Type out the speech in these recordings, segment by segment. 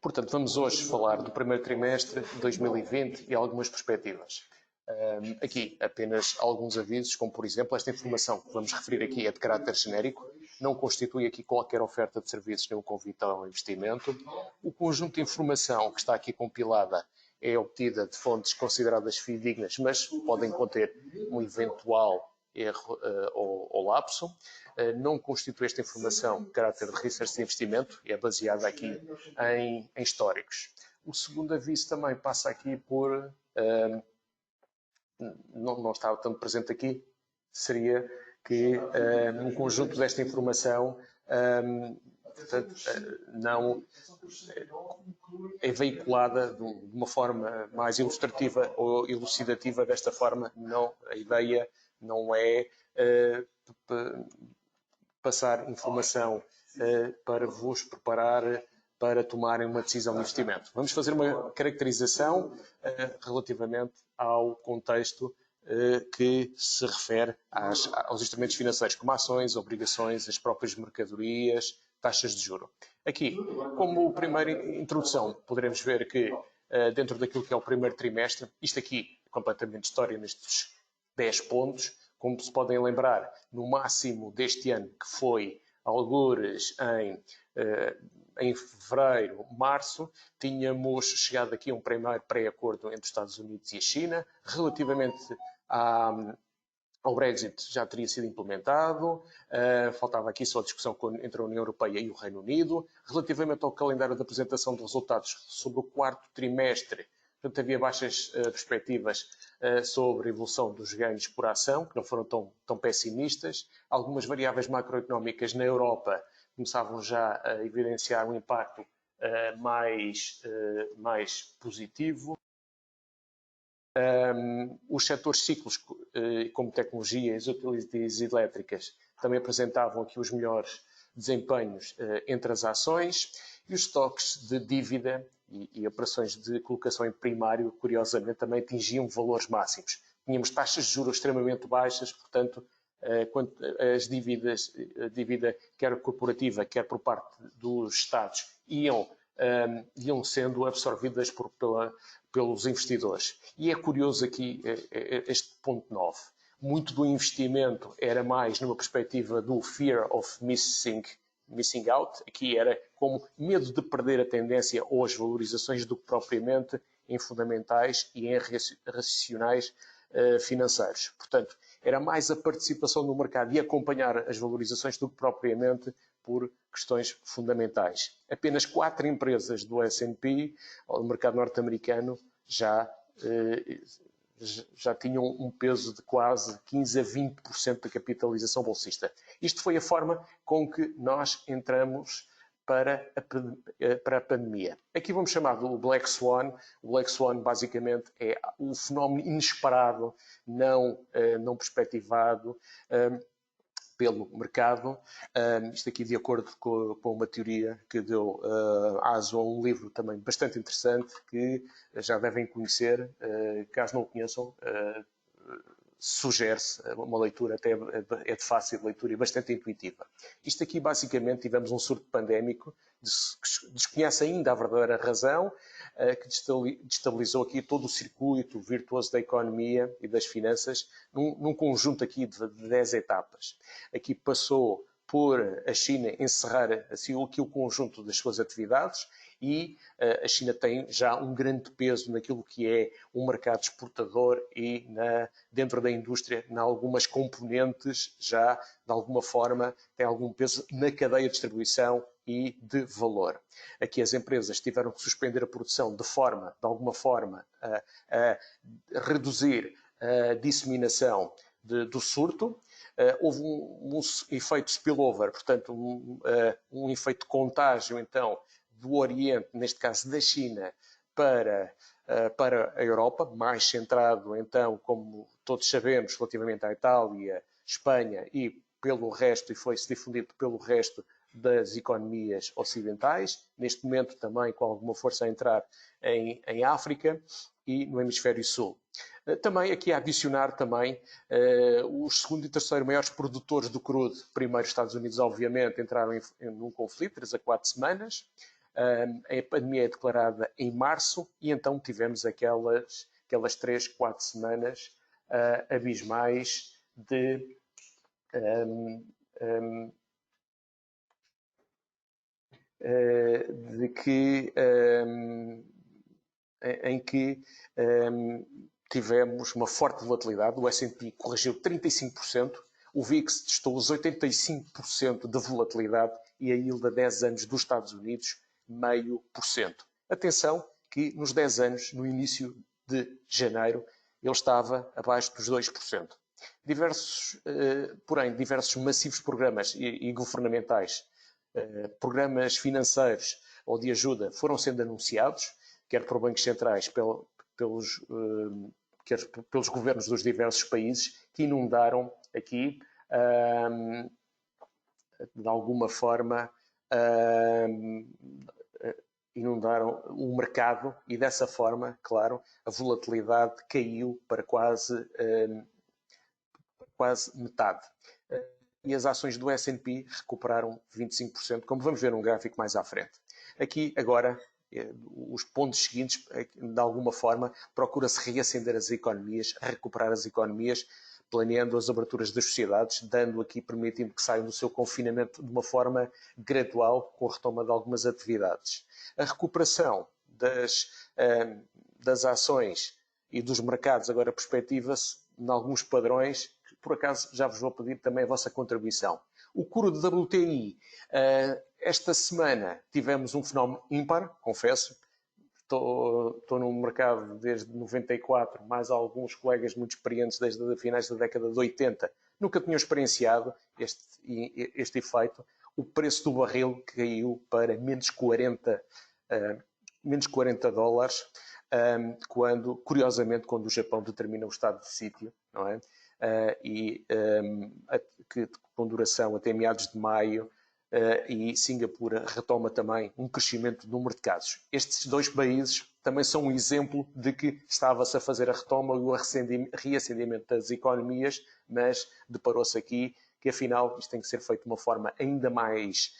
Portanto, vamos hoje falar do primeiro trimestre de 2020 e algumas perspectivas. Aqui apenas alguns avisos, como por exemplo, esta informação que vamos referir aqui é de caráter genérico, não constitui aqui qualquer oferta de serviços nem um convite ao investimento. O conjunto de informação que está aqui compilada é obtida de fontes consideradas fidedignas, mas podem conter um eventual erro ou lapso. Não constitui esta informação de caráter de research de investimento, é baseada aqui em históricos. O segundo aviso também passa aqui por... não estava tanto presente aqui, seria que um conjunto desta informação portanto, não é veiculada de uma forma mais ilustrativa ou elucidativa. Desta forma, não, a ideia não é passar informação para vos preparar para tomarem uma decisão de investimento. Vamos fazer uma caracterização relativamente ao contexto que se refere aos instrumentos financeiros, como ações, obrigações, as próprias mercadorias, taxas de juro. Aqui, como primeira introdução, poderemos ver que dentro daquilo que é o primeiro trimestre, isto aqui é completamente história nestes 10 pontos, como se podem lembrar, no máximo deste ano, que foi algures em fevereiro, março, tínhamos chegado aqui a um primeiro pré-acordo entre os Estados Unidos e a China. Relativamente ao Brexit já teria sido implementado, faltava aqui só a discussão entre a União Europeia e o Reino Unido. Relativamente ao calendário de apresentação de resultados sobre o quarto trimestre, portanto, havia baixas perspectivas sobre a evolução dos ganhos por ação, que não foram tão pessimistas. Algumas variáveis macroeconómicas na Europa começavam já a evidenciar um impacto mais positivo. Os setores ciclos, como tecnologias e utilities elétricas, também apresentavam aqui os melhores desempenhos entre as ações, e os estoques de dívida e operações de colocação em primário, curiosamente, também atingiam valores máximos. Tínhamos taxas de juros extremamente baixas, portanto, as dívidas, a dívida quer corporativa, quer por parte dos Estados, iam sendo absorvidas pelos investidores. E é curioso aqui este ponto 9. Muito do investimento era mais numa perspectiva do fear of missing out. Aqui era como medo de perder a tendência ou as valorizações do que propriamente em fundamentais e em racionais financeiros. Portanto, era mais a participação no mercado e acompanhar as valorizações do que propriamente por questões fundamentais. Apenas 4 empresas do S&P, do mercado norte-americano, já tinham um peso de quase 15 a 20% da capitalização bolsista. Isto foi a forma com que nós entramos para a pandemia. Aqui vamos chamar do Black Swan. O Black Swan, basicamente, é o fenómeno inesperado, não perspectivado pelo mercado. Isto aqui de acordo com uma teoria que deu aso a um livro também bastante interessante, que já devem conhecer. Caso não o conheçam, sugere-se uma leitura, até é de fácil leitura e bastante intuitiva. Isto aqui, basicamente, tivemos um surto pandémico, que desconhece ainda a verdadeira razão, que destabilizou aqui todo o circuito virtuoso da economia e das finanças, num conjunto aqui de 10 etapas. Aqui passou por a China encerrar assim, aqui o conjunto das suas atividades, e a China tem já um grande peso naquilo que é um mercado exportador e dentro da indústria, em algumas componentes, já de alguma forma tem algum peso na cadeia de distribuição e de valor. Aqui as empresas tiveram que suspender a produção de alguma forma, a reduzir a disseminação do surto. Houve um efeito spillover, portanto, um efeito de contágio, então, do Oriente, neste caso da China, para a Europa, mais centrado, então, como todos sabemos, relativamente à Itália, Espanha e pelo resto, e foi-se difundido pelo resto das economias ocidentais, neste momento também com alguma força a entrar em África e no Hemisfério Sul. Também aqui a adicionar também os segundo e terceiro maiores produtores do crudo, primeiro Estados Unidos, obviamente, entraram num conflito, 3 a 4 semanas. A pandemia é declarada em março e então tivemos aquelas 3, 4 semanas abismais de que em que tivemos uma forte volatilidade. O S&P corrigiu 35%, o VIX testou os 85% de volatilidade e a yield a 10 anos dos Estados Unidos, 0,5%. Atenção que nos 10 anos, no início de janeiro, ele estava abaixo dos 2%. Porém, diversos massivos programas e governamentais, programas financeiros ou de ajuda foram sendo anunciados, quer por bancos centrais, quer pelos governos dos diversos países, que inundaram aqui, de alguma forma, inundaram o mercado e dessa forma, claro, a volatilidade caiu para quase metade. E as ações do S&P recuperaram 25%, como vamos ver num gráfico mais à frente. Aqui, agora, os pontos seguintes, de alguma forma, procura-se reacender as economias, recuperar as economias, planeando as aberturas das sociedades, permitindo que saiam do seu confinamento de uma forma gradual, com a retoma de algumas atividades. A recuperação das ações e dos mercados agora perspectiva-se em alguns padrões, que por acaso já vos vou pedir também a vossa contribuição. O crudo de WTI, esta semana tivemos um fenómeno ímpar, confesso. Estou no mercado desde 94, mais alguns colegas muito experientes desde finais da década de 80 nunca tinham experienciado este efeito. O preço do barril caiu para menos 40 dólares, curiosamente, quando o Japão determina o estado de sítio, não é? Com duração até meados de maio, e Singapura retoma também um crescimento do número de casos. Estes dois países também são um exemplo de que estava-se a fazer a retoma e o reacendimento das economias, mas deparou-se aqui que afinal isto tem que ser feito de uma forma ainda mais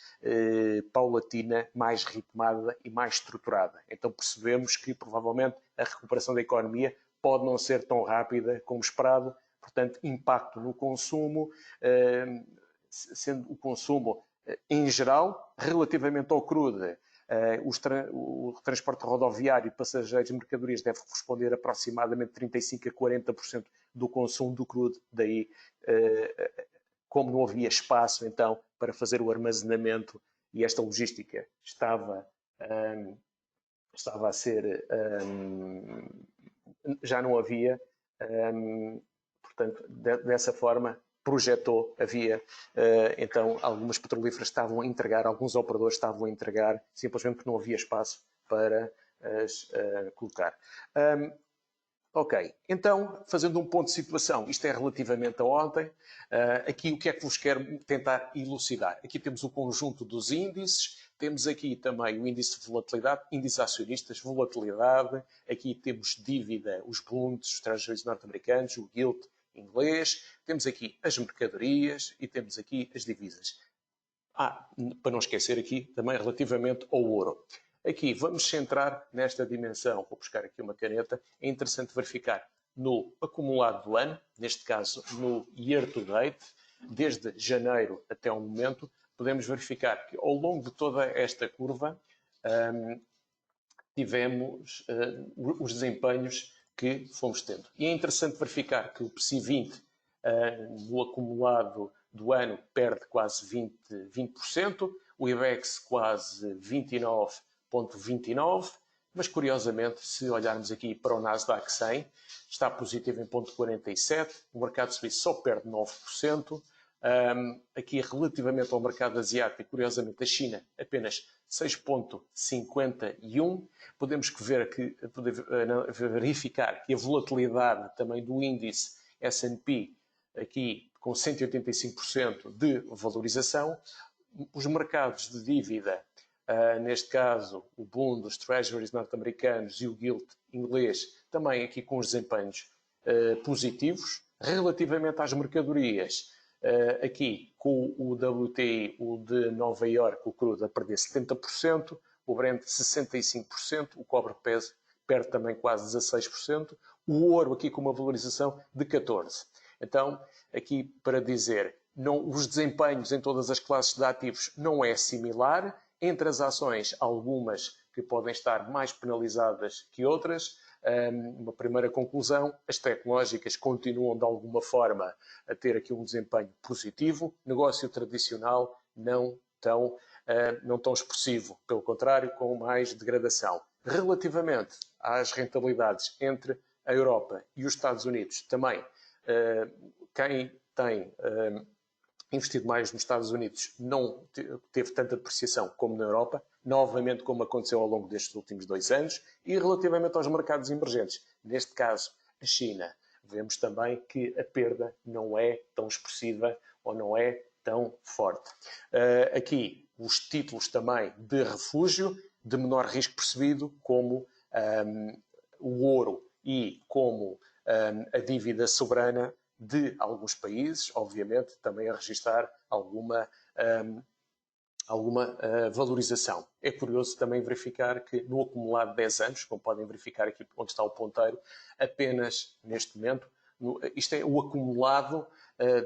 paulatina, mais ritmada e mais estruturada. Então percebemos que provavelmente a recuperação da economia pode não ser tão rápida como esperado, portanto impacto no consumo, sendo o consumo em geral, relativamente ao crudo, o transporte rodoviário de passageiros e mercadorias deve corresponder a aproximadamente 35% a 40% do consumo do crudo. Daí, como não havia espaço, então, para fazer o armazenamento e esta logística estava a ser... já não havia, portanto, dessa forma... havia, então, algumas petrolíferas estavam a entregar, alguns operadores estavam a entregar, simplesmente porque não havia espaço para as colocar. Ok, então, fazendo um ponto de situação, isto é relativamente a ontem, aqui o que é que vos quero tentar elucidar? Aqui temos o conjunto dos índices, temos aqui também o índice de volatilidade, índices acionistas, volatilidade, aqui temos dívida, os bunds, os treasuries norte-americanos, o gilt inglês, temos aqui as mercadorias e temos aqui as divisas. Para não esquecer aqui também relativamente ao ouro. Aqui vamos centrar nesta dimensão, vou buscar aqui uma caneta, é interessante verificar no acumulado do ano, neste caso no year to date, desde janeiro até o momento, podemos verificar que ao longo de toda esta curva tivemos os desempenhos que fomos tendo. E é interessante verificar que o PSI 20 no acumulado do ano perde quase 20%, o IBEX quase 29,29%, mas curiosamente, se olharmos aqui para o Nasdaq 100, está positivo em 0,47%, o mercado suíço só perde 9%, aqui relativamente ao mercado asiático, curiosamente a China apenas 6,51%, podemos verificar que a volatilidade também do índice S&P aqui com 185% de valorização, os mercados de dívida, neste caso o Bund, os Treasuries norte-americanos e o Gilt inglês, também aqui com os desempenhos positivos. Relativamente às mercadorias, aqui com o WTI, o de Nova Iorque, o crudo, a perder 70%, o Brent 65%, o cobre perde também quase 16%, o ouro aqui com uma valorização de 14%. Então, aqui para dizer, os desempenhos em todas as classes de ativos não é similar. Entre as ações, algumas que podem estar mais penalizadas que outras. Uma primeira conclusão, as tecnológicas continuam de alguma forma a ter aqui um desempenho positivo. Negócio tradicional não tão expressivo, pelo contrário, com mais degradação. Relativamente às rentabilidades entre a Europa e os Estados Unidos, também quem tem investido mais nos Estados Unidos não teve tanta depreciação como na Europa, novamente como aconteceu ao longo destes últimos 2 anos, e relativamente aos mercados emergentes, neste caso a China, vemos também que a perda não é tão expressiva ou não é tão forte. Aqui os títulos também de refúgio, de menor risco percebido, como o ouro e como a dívida soberana de alguns países, obviamente, também a registrar alguma valorização. É curioso também verificar que no acumulado de 10 anos, como podem verificar aqui onde está o ponteiro, apenas neste momento, isto é o acumulado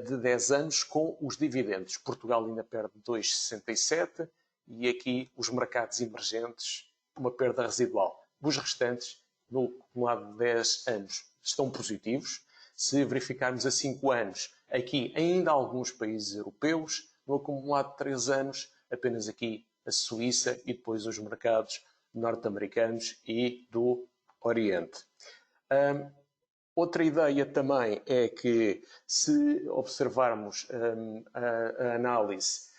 de 10 anos com os dividendos. Portugal ainda perde 2,67 e aqui os mercados emergentes, uma perda residual. Os restantes, no acumulado de 10 anos, estão positivos. Se verificarmos a 5 anos, aqui ainda há alguns países europeus, no acumulado de 3 anos, apenas aqui a Suíça e depois os mercados norte-americanos e do Oriente. Outra ideia também é que, se observarmos a análise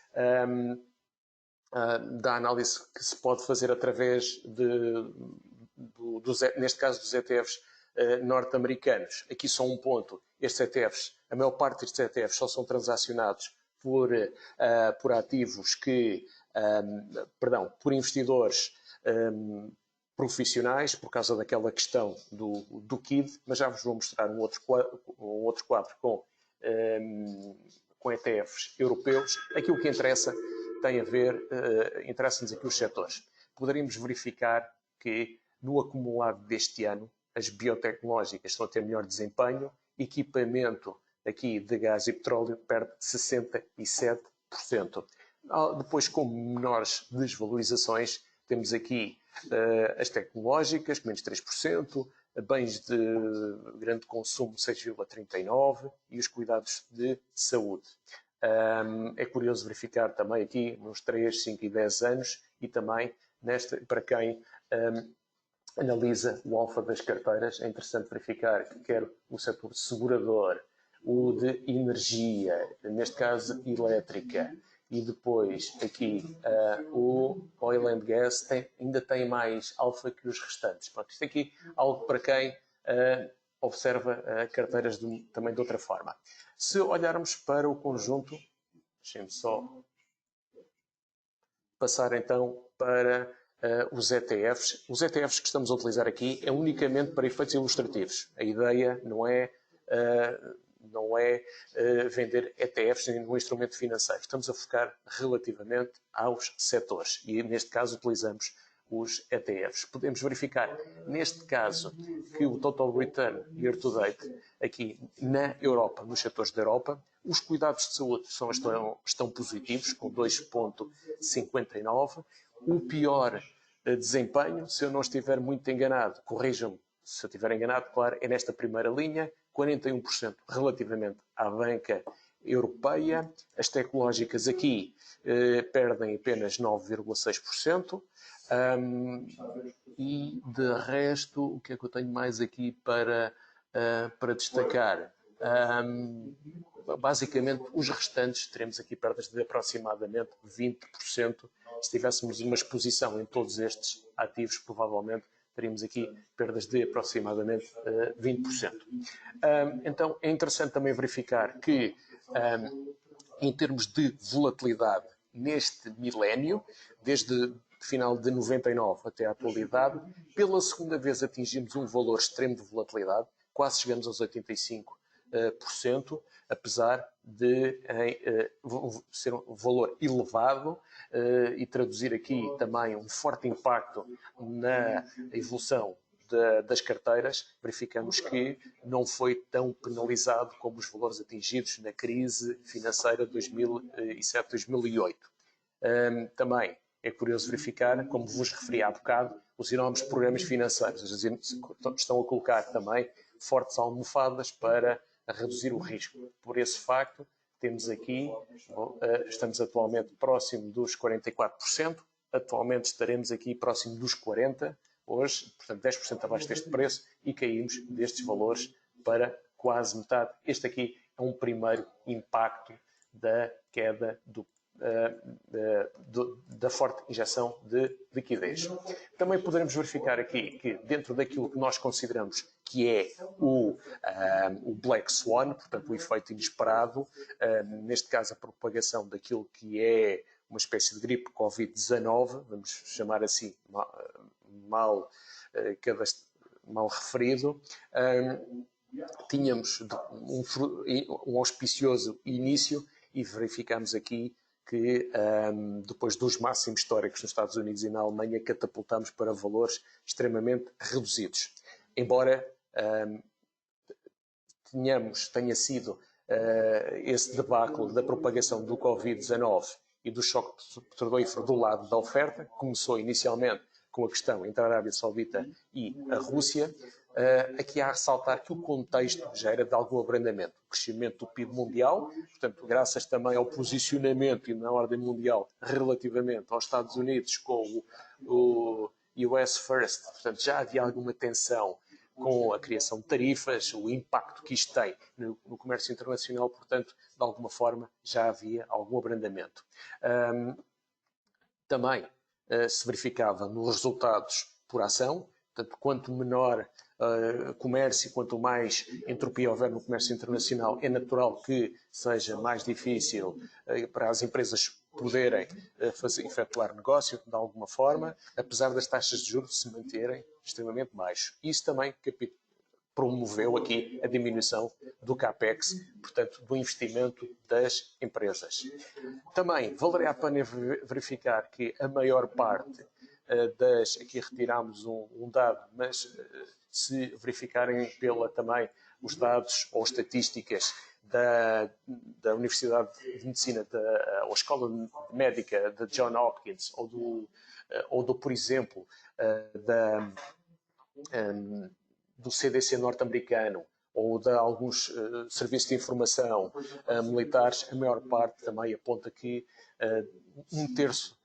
da análise que se pode fazer através neste caso dos ETFs norte-americanos, aqui só um ponto, estes ETFs, a maior parte destes ETFs só são transacionados por ativos por investidores profissionais, por causa daquela questão do KID, mas já vos vou mostrar um outro quadro com ETFs europeus. Aquilo que interessa tem a ver, interessa-nos aqui os setores. Poderíamos verificar que no acumulado deste ano, as biotecnológicas estão a ter melhor desempenho, equipamento aqui de gás e petróleo perde 67%. Depois, com menores desvalorizações, temos aqui as tecnológicas, menos 3%, bens de grande consumo, 6,39%, e os cuidados de saúde. É curioso verificar também aqui nos 3, 5 e 10 anos, e também para quem analisa o alfa das carteiras, é interessante verificar que quer o setor segurador, o de energia, neste caso elétrica, e depois aqui o oil and gas ainda tem mais alfa que os restantes. Pronto, isto aqui é algo para quem observa carteiras também de outra forma. Se olharmos para o conjunto, deixem-me só passar então para os ETFs. Os ETFs que estamos a utilizar aqui é unicamente para efeitos ilustrativos. A ideia não é vender ETFs no instrumento financeiro. Estamos a focar relativamente aos setores e, neste caso, utilizamos os ETFs. Podemos verificar, neste caso, que o Total Return Year to Date, aqui na Europa, nos setores da Europa, os cuidados de saúde estão positivos, com 2,59. O pior desempenho, se eu não estiver muito enganado, corrijam-me se eu estiver enganado, claro, é nesta primeira linha, 41% relativamente à banca europeia. As tecnológicas aqui perdem apenas 9,6%. E de resto, o que é que eu tenho mais aqui para destacar? Basicamente, os restantes, teremos aqui perdas de aproximadamente 20%. Se tivéssemos uma exposição em todos estes ativos, provavelmente teríamos aqui perdas de aproximadamente 20%. Então, é interessante também verificar que, em termos de volatilidade neste milénio, desde final de 99 até a atualidade, pela segunda vez atingimos um valor extremo de volatilidade, quase chegamos aos 85 apesar de ser um valor elevado e traduzir aqui também um forte impacto na evolução das carteiras, verificamos que não foi tão penalizado como os valores atingidos na crise financeira de 2007-2008. Também é curioso verificar, como vos referi há bocado, os enormes programas financeiros estão a colocar também fortes almofadas para reduzir o risco. Por esse facto, temos aqui, estamos atualmente próximo dos 44%, atualmente estaremos aqui próximo dos 40%, hoje, portanto 10% abaixo deste preço, e caímos destes valores para quase metade. Este aqui é um primeiro impacto da queda da forte injeção de liquidez. Também poderemos verificar aqui que dentro daquilo que nós consideramos que é o Black Swan, portanto o efeito inesperado, neste caso a propagação daquilo que é uma espécie de gripe Covid-19, vamos chamar assim, mal referido, tínhamos um auspicioso início e verificamos aqui que depois dos máximos históricos nos Estados Unidos e na Alemanha catapultamos para valores extremamente reduzidos. Embora tenha sido esse debacle da propagação do Covid-19 e do choque petrolífero do lado da oferta, começou inicialmente com a questão entre a Arábia Saudita e a Rússia, aqui há a ressaltar que o contexto já era de algum abrandamento. O crescimento do PIB mundial, portanto, graças também ao posicionamento e na ordem mundial relativamente aos Estados Unidos com o US First, portanto, já havia alguma tensão com a criação de tarifas, o impacto que isto tem no comércio internacional, portanto, de alguma forma já havia algum abrandamento. Também se verificava nos resultados por ação, portanto, quanto menor comércio, quanto mais entropia houver no comércio internacional, é natural que seja mais difícil para as empresas poderem efetuar negócio de alguma forma, apesar das taxas de juros se manterem extremamente baixas. Isso também promoveu aqui a diminuição do CAPEX, portanto, do investimento das empresas. Também valeria a pena verificar que a maior parte aqui retiramos um dado, mas se verificarem também os dados ou estatísticas da Universidade de Medicina, ou Escola Médica de John Hopkins, ou por exemplo, do CDC norte-americano, ou de alguns serviços de informação militares, a maior parte também aponta que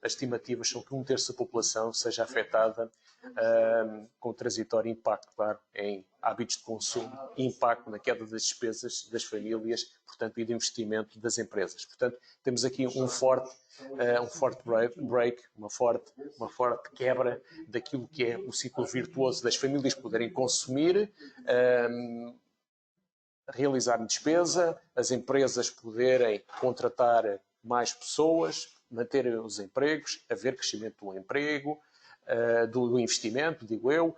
as estimativas são que 1/3 da população seja afetada com transitório impacto, claro, em hábitos de consumo e impacto na queda das despesas das famílias, portanto, e do investimento das empresas. Portanto, temos aqui um forte break, uma forte quebra daquilo que é o ciclo virtuoso das famílias poderem consumir, realizar despesa, as empresas poderem contratar mais pessoas, manter os empregos, haver crescimento do emprego, do investimento, digo eu,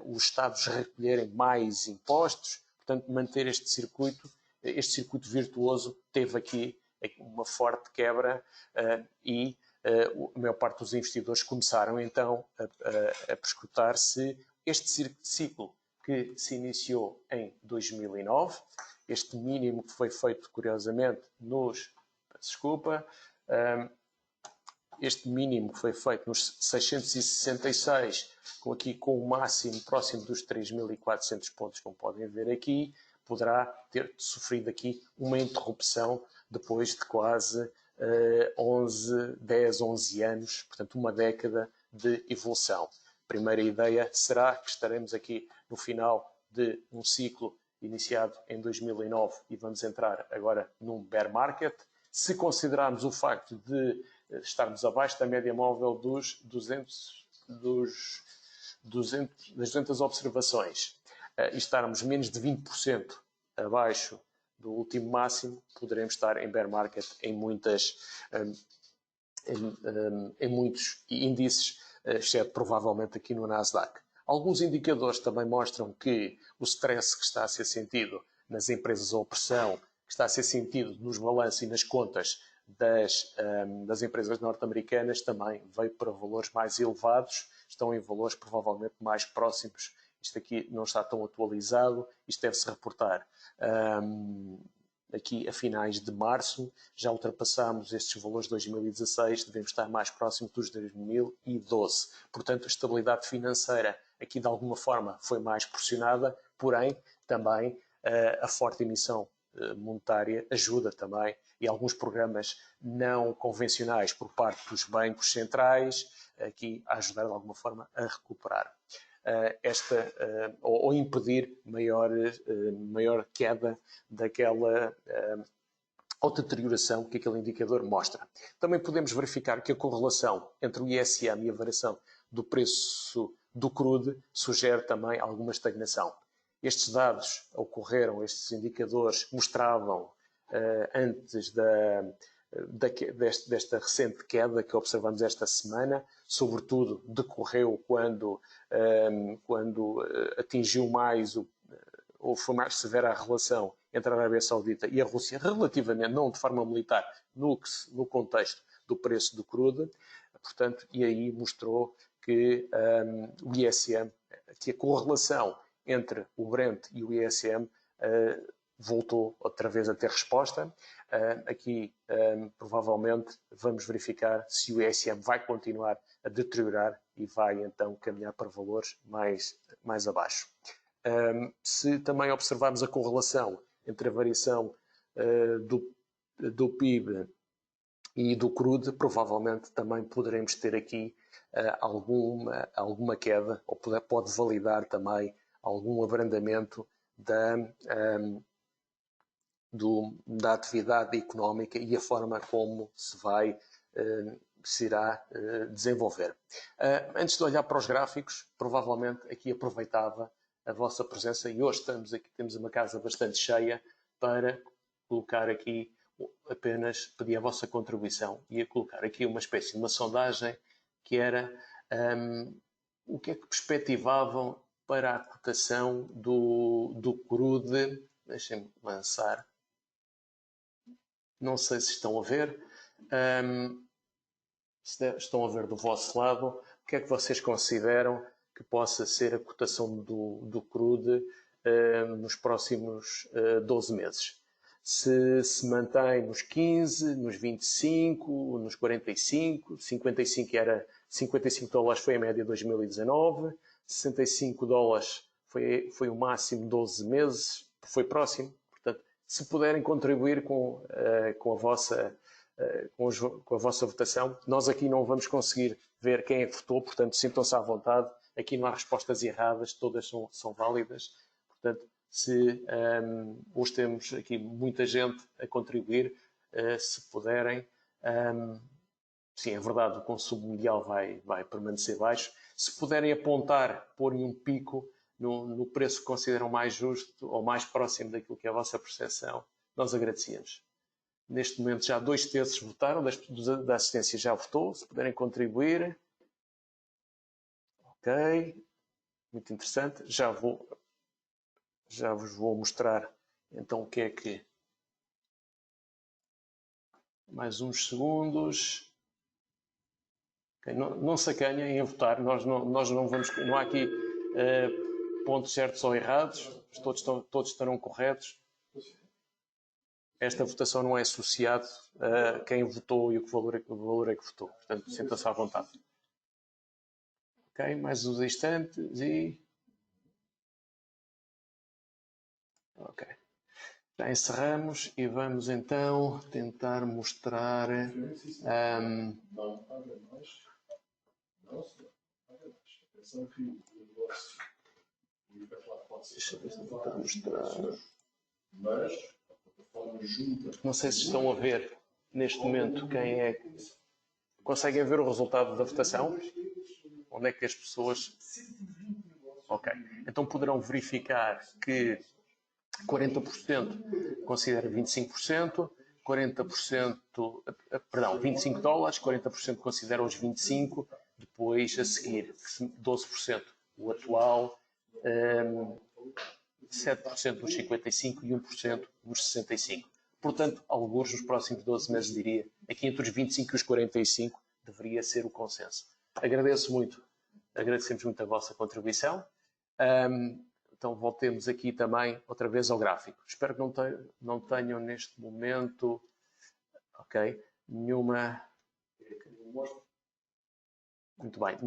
os Estados recolherem mais impostos, portanto, manter este circuito virtuoso teve aqui uma forte quebra e a maior parte dos investidores começaram então a perscrutar se este ciclo que se iniciou em 2009, este mínimo que foi feito curiosamente este mínimo que foi feito nos 666, com o máximo próximo dos 3.400 pontos, como podem ver aqui, poderá ter sofrido aqui uma interrupção depois de quase 10, 11 anos, portanto uma década de evolução. Primeira ideia será que estaremos aqui no final de um ciclo iniciado em 2009 e vamos entrar agora num bear market. Se considerarmos o facto de estarmos abaixo da média móvel das 200 observações e estarmos menos de 20% abaixo do último máximo, poderemos estar em bear market em muitos índices, exceto provavelmente aqui no Nasdaq. Alguns indicadores também mostram que o stress que está a ser sentido nas empresas ou pressão que está a ser sentido nos balanços e nas contas das empresas norte-americanas também veio para valores mais elevados, estão em valores provavelmente mais próximos. Isto aqui não está tão atualizado, isto deve-se reportar aqui a finais de março, já ultrapassámos estes valores de 2016, devemos estar mais próximos dos 2012. Portanto, a estabilidade financeira aqui de alguma forma foi mais pressionada, porém também a forte emissão monetária ajuda também e alguns programas não convencionais por parte dos bancos centrais aqui a ajudar de alguma forma a recuperar ou impedir maior queda daquela ou deterioração que aquele indicador mostra. Também podemos verificar que a correlação entre o ISM e a variação do preço do crude sugere também alguma estagnação. Estes dados ocorreram, estes indicadores mostravam antes desta recente queda que observamos esta semana, sobretudo decorreu quando atingiu mais ou foi mais severa a relação entre a Arábia Saudita e a Rússia, relativamente, não de forma militar, no contexto do preço do crude, portanto, e aí mostrou que o ISM, que a correlação entre o Brent e o ISM voltou outra vez a ter resposta. Aqui, provavelmente, vamos verificar se o ISM vai continuar a deteriorar e vai, então, caminhar para valores mais abaixo. Se também observarmos a correlação entre a variação do PIB e do crude, provavelmente também poderemos ter aqui alguma queda, ou pode validar também algum abrandamento da atividade económica e a forma como se irá desenvolver. Antes de olhar para os gráficos, provavelmente aqui aproveitava a vossa presença e hoje estamos aqui, temos uma casa bastante cheia para colocar aqui, apenas pedir a vossa contribuição e a colocar aqui uma espécie de uma sondagem que era o que é que perspectivavam para a cotação do crude. Deixem-me lançar. Não sei se estão a ver. Se estão a ver do vosso lado, o que é que vocês consideram que possa ser a cotação do crude nos próximos 12 meses? Se mantém nos 15, nos 25, nos 45, 55 dólares foi a média de 2019, 65 dólares foi o máximo de 12 meses, foi próximo. Portanto, se puderem contribuir com a vossa votação, nós aqui não vamos conseguir ver quem é que votou, portanto, sintam-se à vontade. Aqui não há respostas erradas, todas são válidas. Portanto, hoje temos aqui muita gente a contribuir, se puderem. Sim, é verdade, o consumo mundial vai permanecer baixo. Se puderem apontar, porem um pico no preço que consideram mais justo ou mais próximo daquilo que é a vossa percepção, nós agradecíamos. Neste momento já 2/3 votaram, da assistência já votou, se puderem contribuir. Ok, muito interessante. Já vos vou mostrar então o que é que... Mais uns segundos. Okay, não se acanhem em votar, nós não vamos... Não há aqui pontos certos ou errados, todos estarão corretos. Esta votação não é associada a quem votou e o valor é que votou. Portanto, sinta-se à vontade. Ok, mais uns instantes e... Ok. Já encerramos e vamos então tentar mostrar... Deixa eu ver se tentar mostrar... Não sei se estão a ver neste momento quem é... Conseguem ver o resultado da votação? Onde é que as pessoas... Ok. Então poderão verificar que 40% considera 25%, 40%, perdão, 25 dólares, 40% considera os 25, depois a seguir 12% o atual, 7% nos 55 e 1% nos 65. Portanto, alguns nos próximos 12 meses, diria, aqui entre os 25 e os 45 deveria ser o consenso. Agradecemos muito a vossa contribuição. Então voltemos aqui também outra vez ao gráfico. Espero que não tenham neste momento, ok, nenhuma... Muito bem,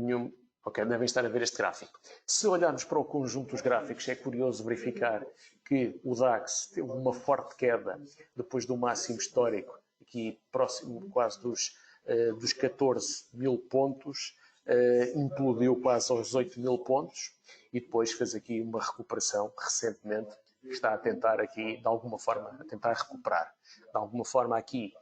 ok, devem estar a ver este gráfico. Se olharmos para o conjunto dos gráficos, é curioso verificar que o DAX teve uma forte queda depois do máximo histórico, aqui próximo quase dos 14 mil pontos, implodiu quase aos 8 mil pontos e depois fez aqui uma recuperação recentemente, que está a tentar aqui, de alguma forma, a tentar recuperar. De alguma forma aqui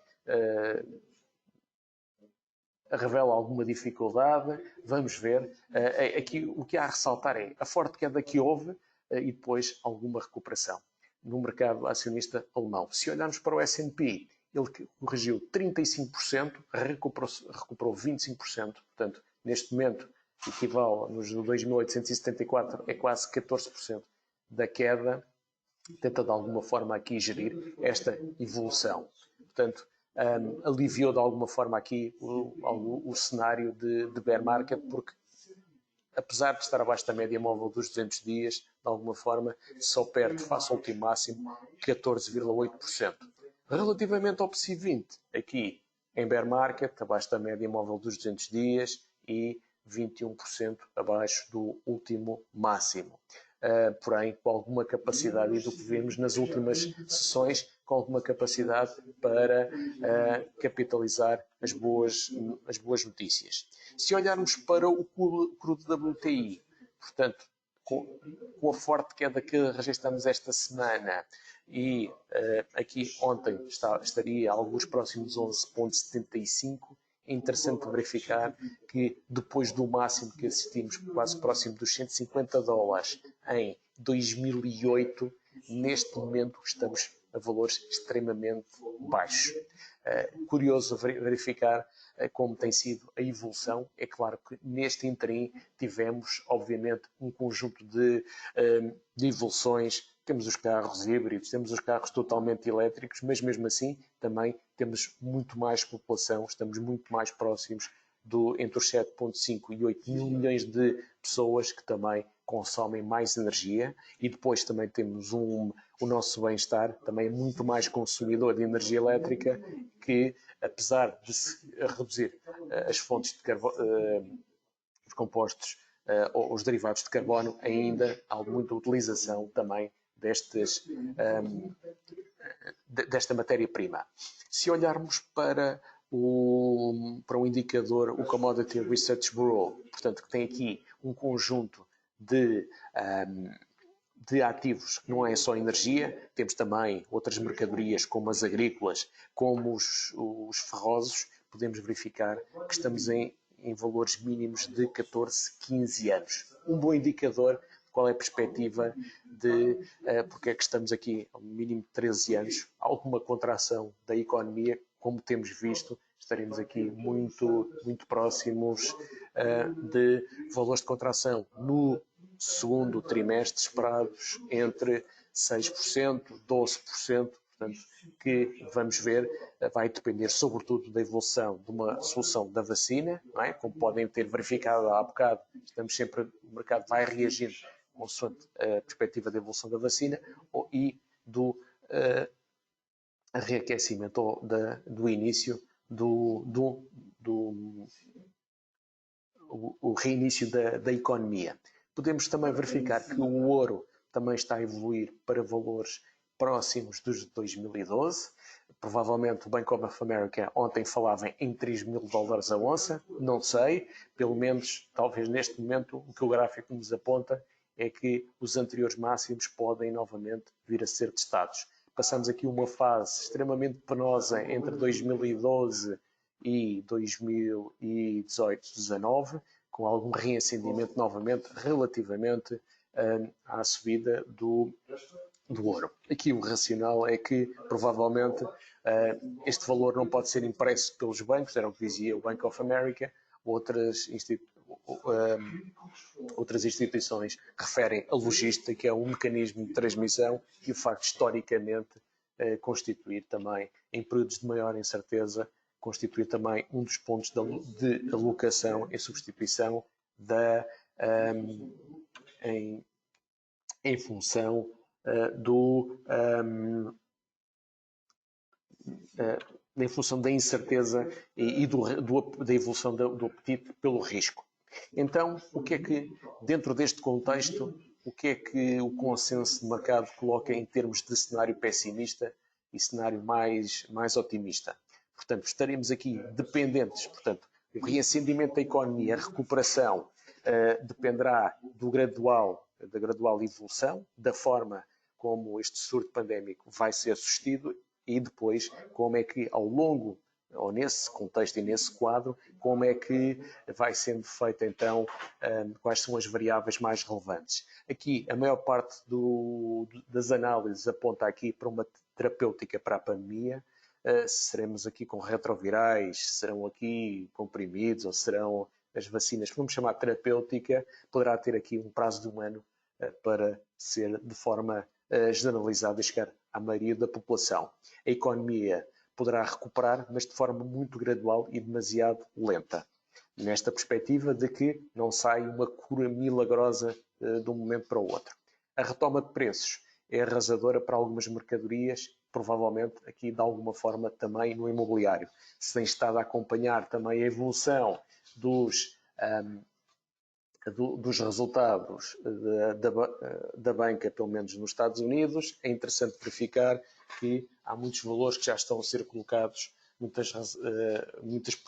revela alguma dificuldade, vamos ver. Aqui o que há a ressaltar é a forte queda que houve e depois alguma recuperação no mercado acionista alemão. Se olharmos para o S&P, ele corrigiu 35%, recuperou 25%, portanto, neste momento, equivale nos 2.874, é quase 14% da queda, tenta de alguma forma aqui gerir esta evolução. Portanto, aliviou de alguma forma aqui o cenário de bear market, porque apesar de estar abaixo da média móvel dos 200 dias, de alguma forma só perde face ao último máximo 14,8%. Relativamente ao PSI 20, aqui em bear market, abaixo da média móvel dos 200 dias e 21% abaixo do último máximo. Porém, com alguma capacidade, e do que vimos nas últimas sessões, com alguma capacidade para capitalizar as boas notícias. Se olharmos para o crudo WTI, portanto, com a forte queda que registramos esta semana e aqui ontem estaria alguns próximos 11,75, é interessante verificar que depois do máximo que assistimos, quase próximo dos 150 dólares em 2008, neste momento estamos a valores extremamente baixos. Curioso verificar como tem sido a evolução. É claro que neste interim tivemos, obviamente, um conjunto de evoluções. Temos os carros híbridos, temos os carros totalmente elétricos, mas mesmo assim também temos muito mais população, estamos muito mais próximos entre os 7,5 e 8 mil milhões de pessoas que também consomem mais energia, e depois também temos o nosso bem-estar também é muito mais consumidor de energia elétrica, que apesar de se reduzir as fontes de carbono, os compostos ou os derivados de carbono, ainda há muita utilização também desta matéria-prima. Se olharmos para um indicador, o Commodity Research Bureau, portanto, que tem aqui um conjunto de ativos que não é só energia, temos também outras mercadorias como as agrícolas, como os ferrosos, podemos verificar que estamos em valores mínimos de 14, 15 anos. Um bom indicador de qual é a perspectiva porque é que estamos aqui ao mínimo de 13 anos, alguma contração da economia, como temos visto, estaremos aqui muito, muito próximos de valores de contração no segundo trimestre esperados entre 6%, 12%, portanto, que vamos ver, vai depender sobretudo da evolução de uma solução da vacina, não é? Como podem ter verificado há bocado, o mercado vai reagindo consoante a perspectiva da evolução da vacina e do reaquecimento ou do início o reinício da economia. Podemos também verificar que o ouro também está a evoluir para valores próximos dos de 2012. Provavelmente o Bank of America ontem falava em 3 mil dólares a onça, não sei, pelo menos talvez neste momento o que o gráfico nos aponta é que os anteriores máximos podem novamente vir a ser testados. Passamos aqui uma fase extremamente penosa entre 2012 e 2018-19, com algum reacendimento novamente relativamente à subida do ouro. Aqui o racional é que provavelmente este valor não pode ser impresso pelos bancos, era o que dizia o Bank of America, outras instituições referem a logística, que é um mecanismo de transmissão, e o facto de, historicamente, constituir também, em períodos de maior incerteza, constituir também um dos pontos de alocação em substituição em função em função da incerteza e da evolução do apetite pelo risco. Então, o que é que, dentro deste contexto, o que é que o consenso de mercado coloca em termos de cenário pessimista e cenário mais otimista? Portanto, estaremos aqui dependentes, portanto, o reacendimento da economia, a recuperação, dependerá da gradual evolução, da forma como este surto pandémico vai ser sustido e depois como é que ao longo, ou nesse contexto e nesse quadro, como é que vai sendo feita então, quais são as variáveis mais relevantes. Aqui, a maior parte das análises aponta aqui para uma terapêutica para a pandemia. Seremos aqui com retrovirais, serão aqui comprimidos ou serão as vacinas que vamos chamar terapêutica, poderá ter aqui um prazo de 1 ano para ser de forma generalizada e chegar à maioria da população. A economia poderá recuperar, mas de forma muito gradual e demasiado lenta. Nesta perspectiva de que não sai uma cura milagrosa de um momento para o outro. A retoma de preços é arrasadora para algumas mercadorias, provavelmente aqui de alguma forma também no imobiliário. Se tem estado a acompanhar também a evolução dos resultados da banca, pelo menos nos Estados Unidos, é interessante verificar que há muitos valores que já estão a ser colocados, muitos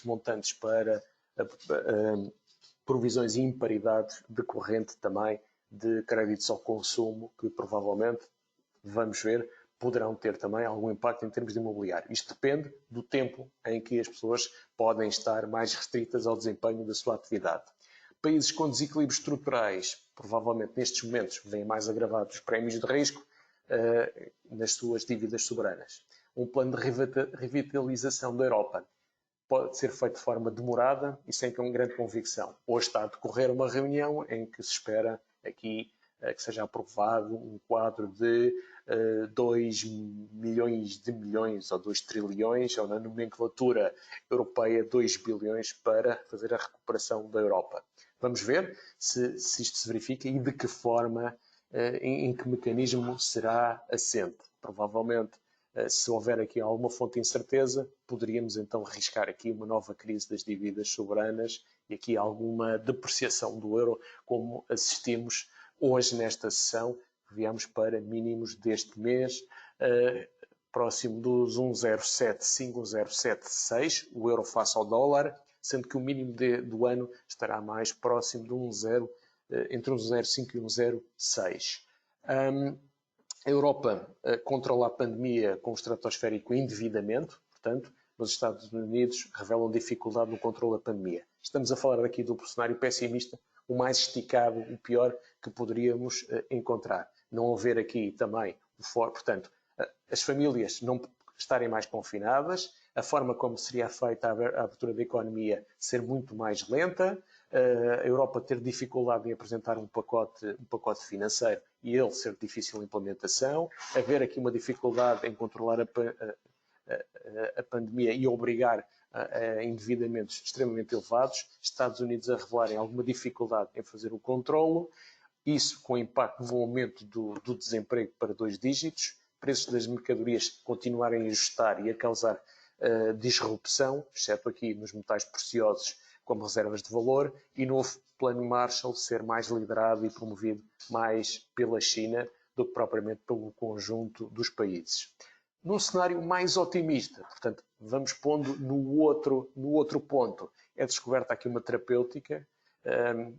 montantes para provisões e imparidades decorrente também de créditos ao consumo, que provavelmente, vamos ver, poderão ter também algum impacto em termos de imobiliário. Isto depende do tempo em que as pessoas podem estar mais restritas ao desempenho da sua atividade. Países com desequilíbrios estruturais, provavelmente nestes momentos, vêm mais agravados os prémios de risco nas suas dívidas soberanas. Um plano de revitalização da Europa pode ser feito de forma demorada e sem grande convicção. Hoje está a decorrer uma reunião em que se espera aqui que seja aprovado um quadro de 2 milhões de milhões ou 2 trilhões, ou na nomenclatura europeia 2 bilhões para fazer a recuperação da Europa. Vamos ver se isto se verifica e de que forma, em que mecanismo será assente. Provavelmente, se houver aqui alguma fonte de incerteza, poderíamos então arriscar aqui uma nova crise das dívidas soberanas e aqui alguma depreciação do euro, como assistimos hoje nesta sessão, que viemos para mínimos deste mês, próximo dos 1,075, 1,076, o euro face ao dólar, sendo que o mínimo do ano estará mais próximo de entre 1,05 e 1,06. A Europa controla a pandemia com um estratosférico endividamento, portanto, nos Estados Unidos revelam dificuldade no controle da pandemia. Estamos a falar aqui do cenário pessimista, o mais esticado, o pior que poderíamos encontrar. Não haver aqui também, portanto, as famílias não estarem mais confinadas, a forma como seria feita a abertura da economia ser muito mais lenta, a Europa ter dificuldade em apresentar um pacote financeiro e ele ser de difícil implementação, haver aqui uma dificuldade em controlar a pandemia e obrigar a endividamentos extremamente elevados, Estados Unidos a revelarem alguma dificuldade em fazer o controlo, isso com impacto no aumento do desemprego para 2 dígitos, preços das mercadorias continuarem a ajustar e a causar disrupção, exceto aqui nos metais preciosos como reservas de valor, e novo plano Marshall ser mais liderado e promovido mais pela China do que propriamente pelo conjunto dos países. Num cenário mais otimista, portanto, vamos pondo no outro ponto, é descoberta aqui uma terapêutica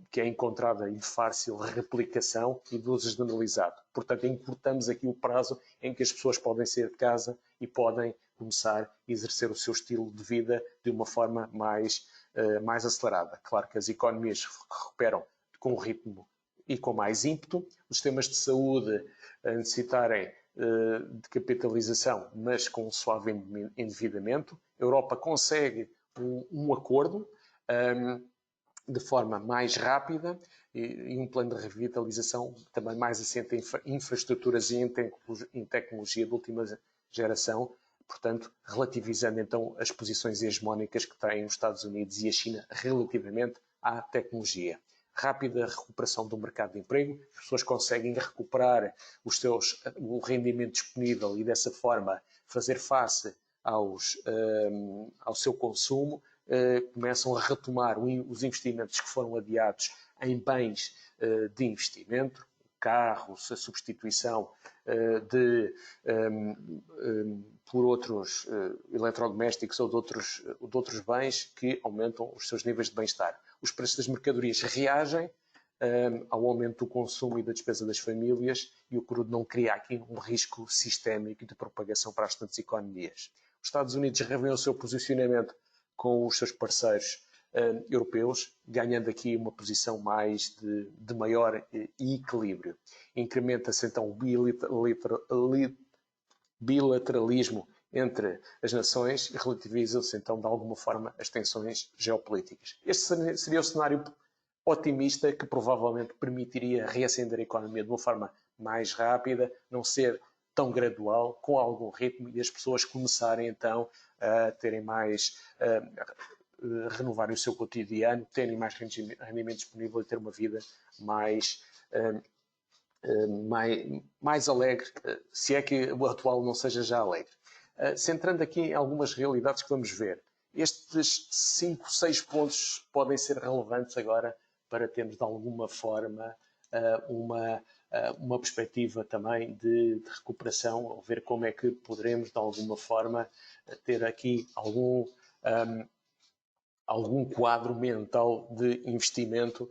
que é encontrada e de fácil replicação e de uso generalizado. Portanto, encurtamos aqui o prazo em que as pessoas podem sair de casa e podem começar a exercer o seu estilo de vida de uma forma mais acelerada. Claro que as economias recuperam com um ritmo e com mais ímpeto, os sistemas de saúde a necessitarem de capitalização, mas com um suave endividamento. A Europa consegue um acordo de forma mais rápida e um plano de revitalização também mais assente em infraestruturas e em tecnologia de última geração, portanto, relativizando então as posições hegemónicas que têm os Estados Unidos e a China relativamente à tecnologia. Rápida recuperação do mercado de emprego, as pessoas conseguem recuperar o rendimento disponível e dessa forma fazer face ao seu consumo, começam a retomar os investimentos que foram adiados em bens de investimento, carros, a substituição por outros eletrodomésticos ou de outros bens que aumentam os seus níveis de bem-estar. Os preços das mercadorias reagem ao aumento do consumo e da despesa das famílias e o que não cria aqui um risco sistémico de propagação para as restantes economias. Os Estados Unidos revêem o seu posicionamento com os seus parceiros europeus, ganhando aqui uma posição mais de maior equilíbrio. Incrementa-se então o bilateralismo entre as nações e relativiza-se então de alguma forma as tensões geopolíticas. Este seria o cenário otimista que provavelmente permitiria reacender a economia de uma forma mais rápida, não ser tão gradual, com algum ritmo, e as pessoas começarem então a terem mais, renovarem o seu cotidiano, terem mais rendimento disponível e ter uma vida mais alegre, se é que o atual não seja já alegre. Centrando aqui em algumas realidades que vamos ver. Estes 5, 6 pontos podem ser relevantes agora para termos de alguma forma uma perspectiva também de recuperação, ou ver como é que poderemos de alguma forma ter aqui algum quadro mental de investimento,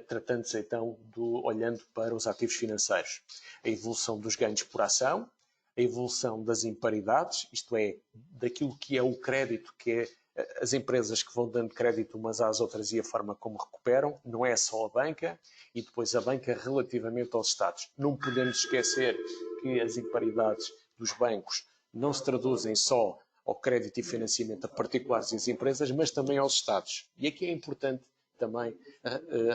tratando-se então olhando para os ativos financeiros. A evolução dos ganhos por ação, a evolução das imparidades, isto é, daquilo que é o crédito, que é as empresas que vão dando crédito umas às outras e a forma como recuperam, não é só a banca, e depois a banca relativamente aos Estados. Não podemos esquecer que as imparidades dos bancos não se traduzem só ao crédito e financiamento a particulares e às empresas, mas também aos Estados. E aqui é importante também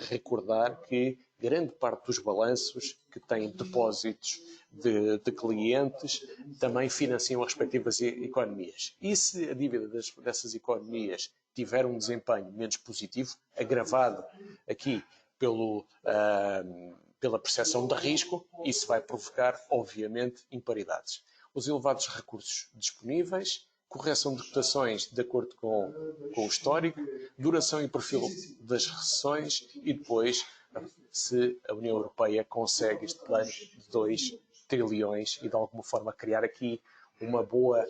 recordar que grande parte dos balanços que têm depósitos de clientes também financiam as respectivas economias. E se a dívida dessas economias tiver um desempenho menos positivo, agravado aqui pela percepção de risco, isso vai provocar, obviamente, imparidades. Os elevados recursos disponíveis, correção de cotações de acordo com o histórico, duração e perfil das recessões e depois se a União Europeia consegue este plano de 2 trilhões e de alguma forma criar aqui uma boa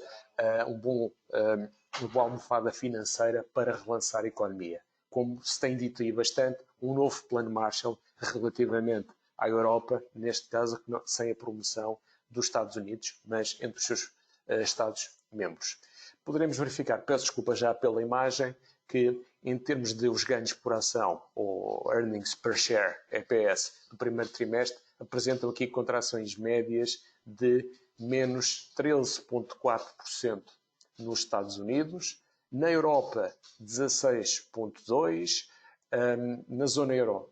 almofada financeira para relançar a economia. Como se tem dito aí bastante, um novo plano Marshall relativamente à Europa, neste caso sem a promoção dos Estados Unidos, mas entre os seus Estados-membros. Poderemos verificar, peço desculpa já pela imagem, que em termos de os ganhos por ação, ou Earnings per Share, EPS, do primeiro trimestre, apresentam aqui contrações médias de menos 13,4% nos Estados Unidos, na Europa 16,2%, na zona euro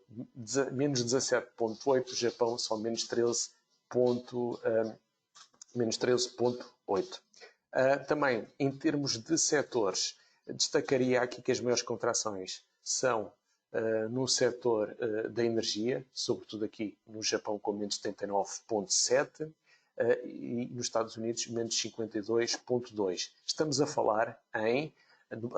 menos 17,8%, no Japão só menos 13,8%. Também, em termos de setores, destacaria aqui que as maiores contrações são no setor da energia, sobretudo aqui no Japão com menos 79,7%, e nos Estados Unidos menos 52,2%. Estamos a falar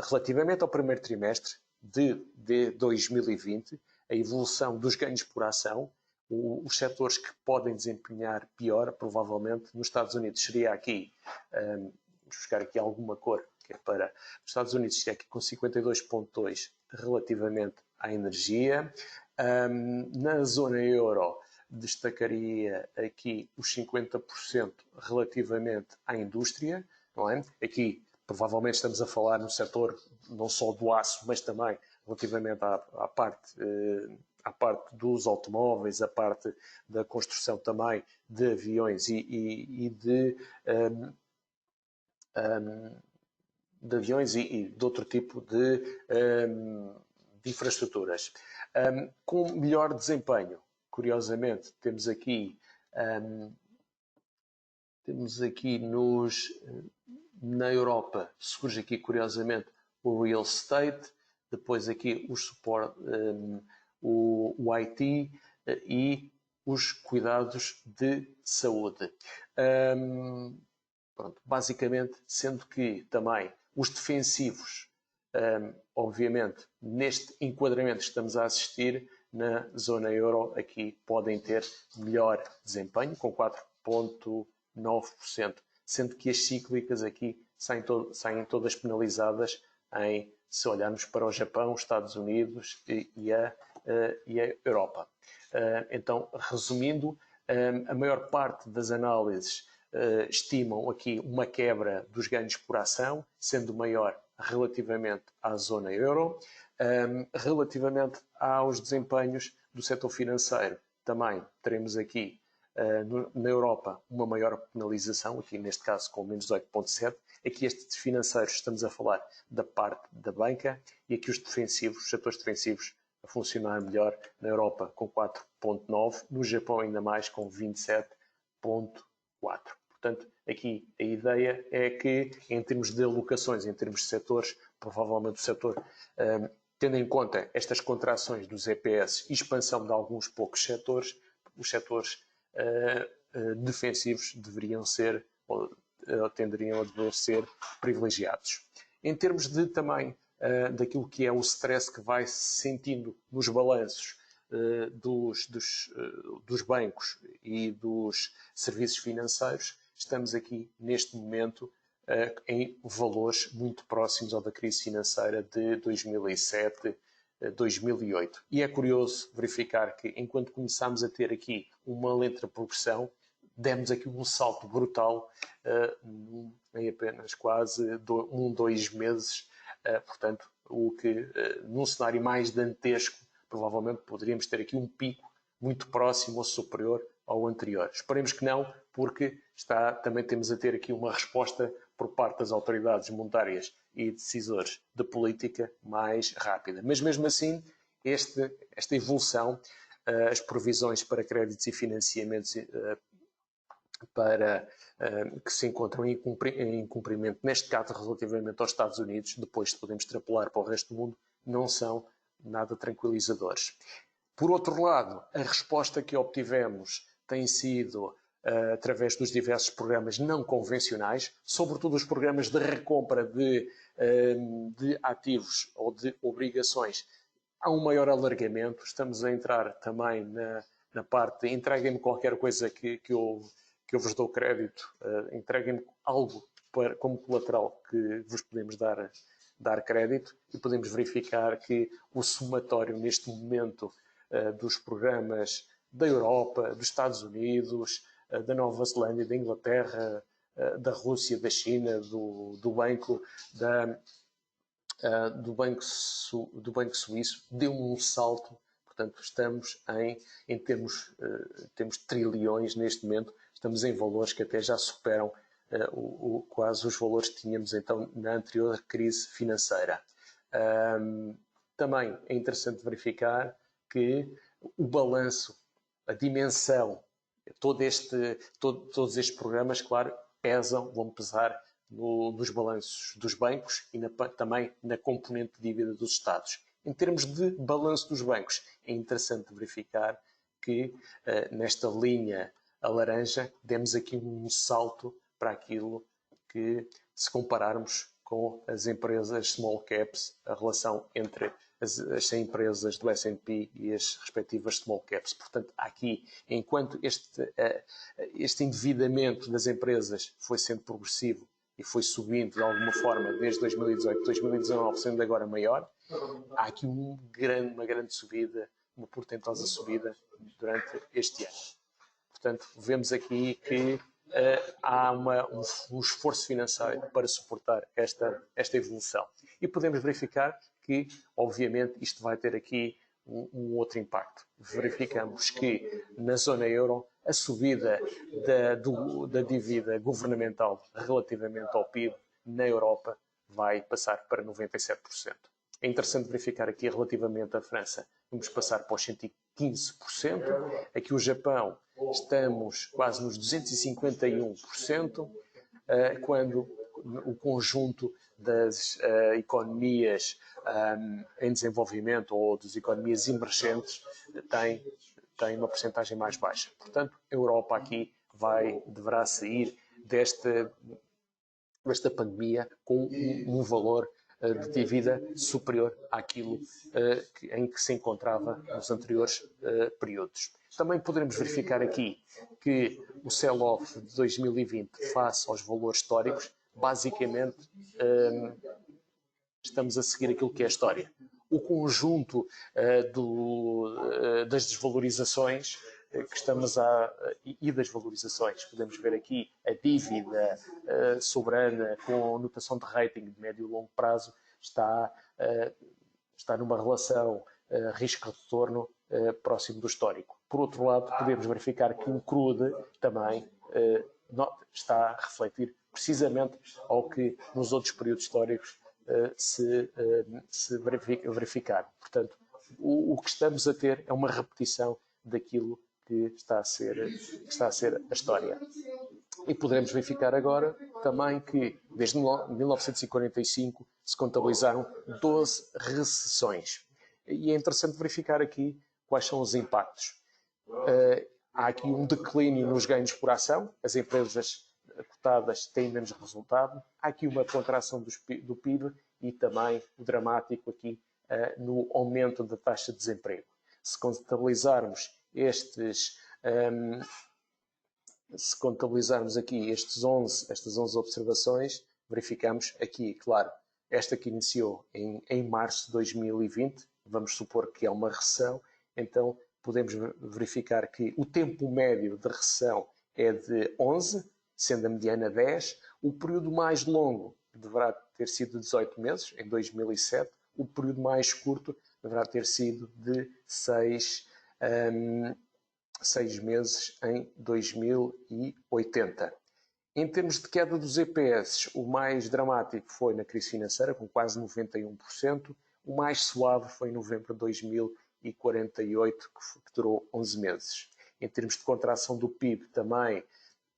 relativamente ao primeiro trimestre de 2020, a evolução dos ganhos por ação, os setores que podem desempenhar pior, provavelmente, nos Estados Unidos seria aqui, vamos buscar aqui alguma cor, que é para os Estados Unidos, que é aqui com 52,2% relativamente à energia. Na zona euro, destacaria aqui os 50% relativamente à indústria, não é? Aqui, provavelmente, estamos a falar no setor não só do aço, mas também relativamente à parte dos automóveis, a parte da construção também de aviões e de aviões e de outro tipo de infraestruturas. Com melhor desempenho, curiosamente, temos aqui na Europa, surge aqui curiosamente o real estate, depois aqui os suporte, o IT e os cuidados de saúde. Pronto, basicamente, sendo que também os defensivos, obviamente, neste enquadramento que estamos a assistir, na zona euro, aqui podem ter melhor desempenho, com 4,9%, sendo que as cíclicas aqui saem todas penalizadas se olharmos para o Japão, os Estados Unidos e a Europa. Então, resumindo, a maior parte das análises estimam aqui uma quebra dos ganhos por ação, sendo maior relativamente à zona euro. Relativamente aos desempenhos do setor financeiro, também teremos aqui na Europa uma maior penalização, aqui neste caso com menos 18,7%. Aqui estes financeiros estamos a falar da parte da banca e aqui os defensivos, os setores defensivos a funcionar melhor na Europa com 4,9%, no Japão ainda mais com 27,4%. Portanto, aqui a ideia é que em termos de alocações, em termos de setores, provavelmente o setor, tendo em conta estas contrações dos EPS e expansão de alguns poucos setores, os setores defensivos deveriam ser ou tenderiam a dever ser privilegiados. Em termos de também daquilo que é o stress que vai se sentindo nos balanços dos bancos e dos serviços financeiros, estamos aqui neste momento em valores muito próximos ao da crise financeira de 2007, 2008. E é curioso verificar que, enquanto começámos a ter aqui uma lenta progressão, demos aqui um salto brutal em apenas quase 2 meses. Portanto, o que num cenário mais dantesco, provavelmente poderíamos ter aqui um pico muito próximo ou superior ao anterior. Esperemos que não, porque também temos a ter aqui uma resposta por parte das autoridades monetárias e decisores de política mais rápida. Mas mesmo assim, esta evolução, as provisões para créditos e financiamentos que se encontram em cumprimento, neste caso relativamente aos Estados Unidos, depois podemos extrapolar para o resto do mundo, não são nada tranquilizadores. Por outro lado, a resposta que obtivemos tem sido através dos diversos programas não convencionais, sobretudo os programas de recompra de ativos ou de obrigações. Há um maior alargamento, estamos a entrar também na parte de entreguem-me qualquer coisa que eu vos dou crédito, entreguem-me algo como colateral que vos podemos dar crédito, e podemos verificar que o somatório neste momento dos programas da Europa, dos Estados Unidos, da Nova Zelândia, da Inglaterra, da Rússia, da China, do Banco Suíço, deu um salto. Portanto, estamos em termos trilhões neste momento, estamos em valores que até já superam quase os valores que tínhamos então na anterior crise financeira. Também é interessante verificar que o balanço, a dimensão, todos estes programas, claro, vão pesar nos balanços dos bancos e também na componente de dívida dos Estados. Em termos de balanço dos bancos, é interessante verificar que nesta linha a laranja demos aqui um salto para aquilo que, se compararmos com as empresas small caps, a relação entre as 100 empresas do S&P e as respectivas small caps. Portanto, aqui, enquanto este endividamento das empresas foi sendo progressivo e foi subindo de alguma forma desde 2018, 2019, sendo agora maior, há aqui uma grande subida, uma portentosa subida durante este ano. Portanto, vemos aqui que há um esforço financeiro para suportar esta evolução. E podemos verificar que, obviamente, isto vai ter aqui um outro impacto. Verificamos que, na zona euro, a subida da dívida governamental relativamente ao PIB na Europa vai passar para 97%. É interessante verificar aqui relativamente à França, vamos passar para os 115%. Aqui o Japão, estamos quase nos 251%, quando o conjunto das economias em desenvolvimento ou das economias emergentes tem uma percentagem mais baixa. Portanto, a Europa aqui deverá sair desta pandemia com um valor de dívida superior àquilo em que se encontrava nos anteriores períodos. Também poderemos verificar aqui que o sell-off de 2020 face aos valores históricos, basicamente estamos a seguir aquilo que é a história. O conjunto das desvalorizações que estamos e das valorizações, podemos ver aqui a dívida soberana com notação de rating de médio e longo prazo está numa relação risco-retorno próximo do histórico. Por outro lado, podemos verificar que o crude também está a refletir precisamente ao que nos outros períodos históricos se verificaram. Portanto, o que estamos a ter é uma repetição daquilo que está a ser a história. E poderemos verificar agora também que, desde 1945, se contabilizaram 12 recessões. E é interessante verificar aqui quais são os impactos. Há aqui um declínio nos ganhos por ação, as empresas cotadas têm menos resultado, há aqui uma contração do PIB e também o dramático aqui no aumento da taxa de desemprego. Se contabilizarmos aqui estas 11 observações, verificamos aqui, claro, esta que iniciou em março de 2020, vamos supor que é uma recessão, então podemos verificar que o tempo médio de recessão é de 11, sendo a mediana 10, o período mais longo deverá ter sido de 18 meses, em 2007, o período mais curto deverá ter sido de 6 meses em 2080. Em termos de queda dos EPS, o mais dramático foi na crise financeira, com quase 91%. O mais suave foi em novembro de 2048, que durou 11 meses. Em termos de contração do PIB, também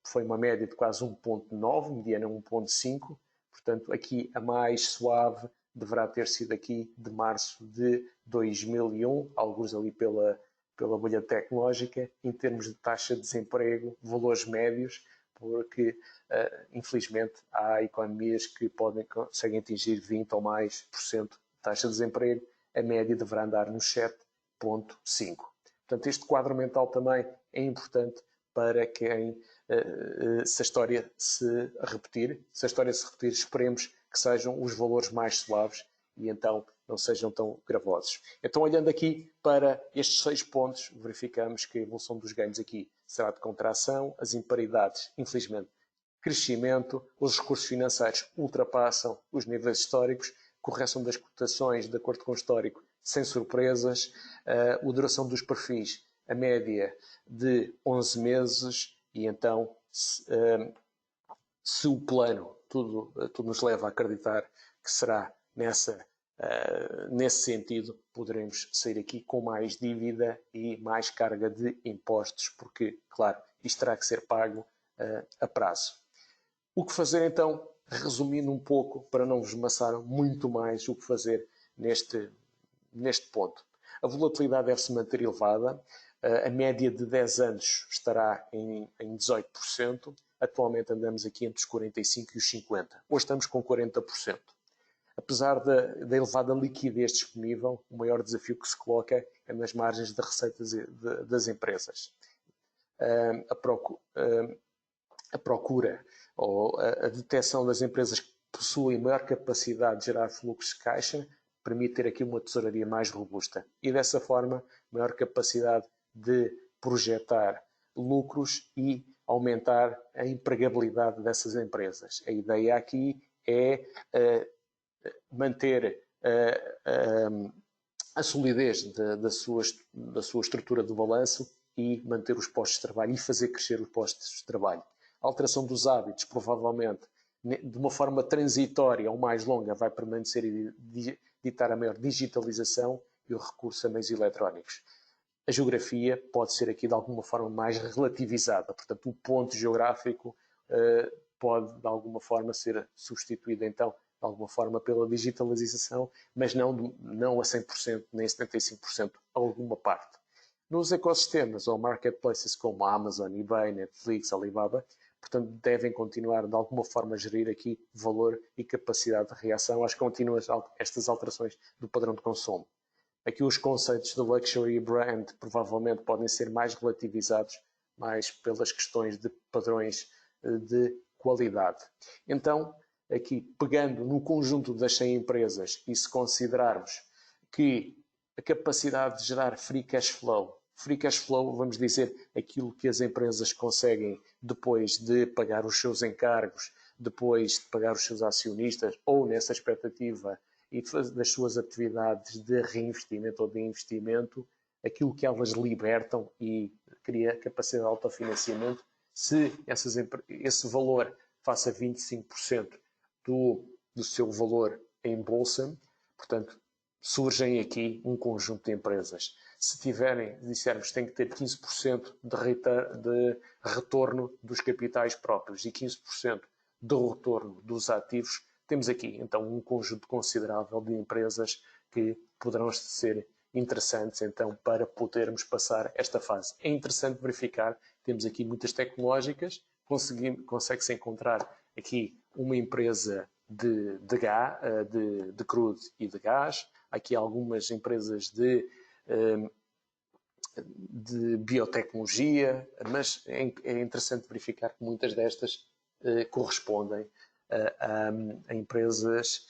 foi uma média de quase 1,9, mediana 1,5. Portanto, aqui a mais suave deverá ter sido aqui de março de 2001, alguns ali pela bolha tecnológica. Em termos de taxa de desemprego, valores médios, porque infelizmente há economias que conseguem atingir 20 ou mais por cento de taxa de desemprego, a média deverá andar nos 7,5. Portanto, este quadro mental também é importante para quem, se a história se repetir, esperemos que sejam os valores mais suaves e então não sejam tão gravosos. Então, olhando aqui para estes 6 pontos, verificamos que a evolução dos ganhos aqui será de contração, as imparidades, infelizmente, crescimento, os recursos financeiros ultrapassam os níveis históricos, correção das cotações de acordo com o histórico, sem surpresas, a duração dos perfis, a média de 11 meses, e então, se o plano, tudo nos leva a acreditar que será nesse sentido, poderemos sair aqui com mais dívida e mais carga de impostos, porque, claro, isto terá que ser pago a prazo. O que fazer então, resumindo um pouco, para não vos maçar muito mais o que fazer neste ponto? A volatilidade deve se manter elevada, a média de 10 anos estará em 18%, atualmente andamos aqui entre os 45% e os 50%, hoje estamos com 40%. Apesar da elevada liquidez disponível, o maior desafio que se coloca é nas margens de receitas das empresas. A procura ou a detecção das empresas que possuem maior capacidade de gerar fluxos de caixa permite ter aqui uma tesouraria mais robusta e, dessa forma, maior capacidade de projetar lucros e aumentar a empregabilidade dessas empresas. A ideia aqui é manter a solidez da sua estrutura de balanço e manter os postos de trabalho e fazer crescer os postos de trabalho. A alteração dos hábitos, provavelmente, de uma forma transitória ou mais longa, vai permanecer ditar a maior digitalização e o recurso a meios eletrónicos. A geografia pode ser aqui de alguma forma mais relativizada, portanto o ponto geográfico pode de alguma forma ser substituído então de alguma forma pela digitalização, mas não a 100% nem 75% a alguma parte. Nos ecossistemas ou marketplaces como a Amazon, eBay, Netflix, Alibaba, portanto devem continuar de alguma forma a gerir aqui valor e capacidade de reação às contínuas estas alterações do padrão de consumo. Aqui os conceitos de luxury brand provavelmente podem ser mais relativizados, mais pelas questões de padrões de qualidade. Então, aqui pegando no conjunto das 100 empresas e se considerarmos que a capacidade de gerar free cash flow, vamos dizer, aquilo que as empresas conseguem depois de pagar os seus encargos, depois de pagar os seus acionistas ou nessa expectativa e das suas atividades de reinvestimento ou de investimento, aquilo que elas libertam e cria capacidade de autofinanciamento, se esse valor faça 25% do seu valor em bolsa, portanto, surgem aqui um conjunto de empresas. Se dissermos que tem que ter 15% de retorno dos capitais próprios e 15% do retorno dos ativos, temos aqui então um conjunto considerável de empresas que poderão ser interessantes então para podermos passar esta fase. É interessante verificar, temos aqui muitas tecnológicas, consegue-se encontrar aqui uma empresa de crudo e de gás, aqui algumas empresas de biotecnologia, mas é interessante verificar que muitas destas correspondem a empresas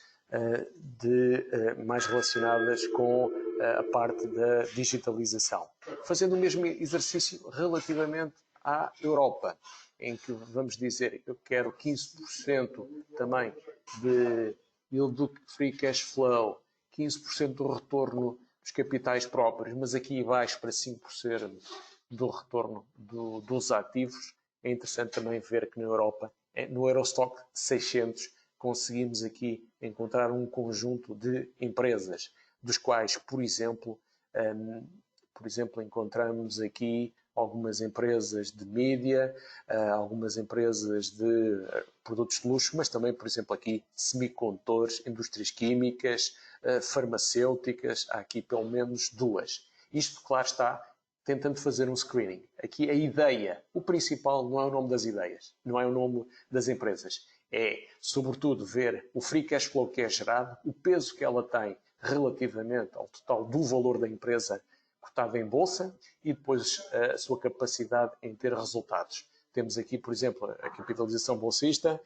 mais relacionadas com a parte da digitalização. Fazendo o mesmo exercício relativamente à Europa, em que vamos dizer, eu quero 15% também de yield do free cash flow, 15% do retorno dos capitais próprios, mas aqui abaixo para 5% do retorno dos ativos. É interessante também ver que na Europa, no Eurostock 600, conseguimos aqui encontrar um conjunto de empresas, dos quais, por exemplo, encontramos aqui algumas empresas de mídia, algumas empresas de produtos de luxo, mas também, por exemplo, aqui semicondutores, indústrias químicas, farmacêuticas, há aqui pelo menos duas. Isto, claro está, tentando fazer um screening. Aqui a ideia, o principal não é o nome das ideias, não é o nome das empresas. É, sobretudo, ver o free cash flow que é gerado, o peso que ela tem relativamente ao total do valor da empresa cotada em bolsa e depois a sua capacidade em ter resultados. Temos aqui, por exemplo, a capitalização bolsista,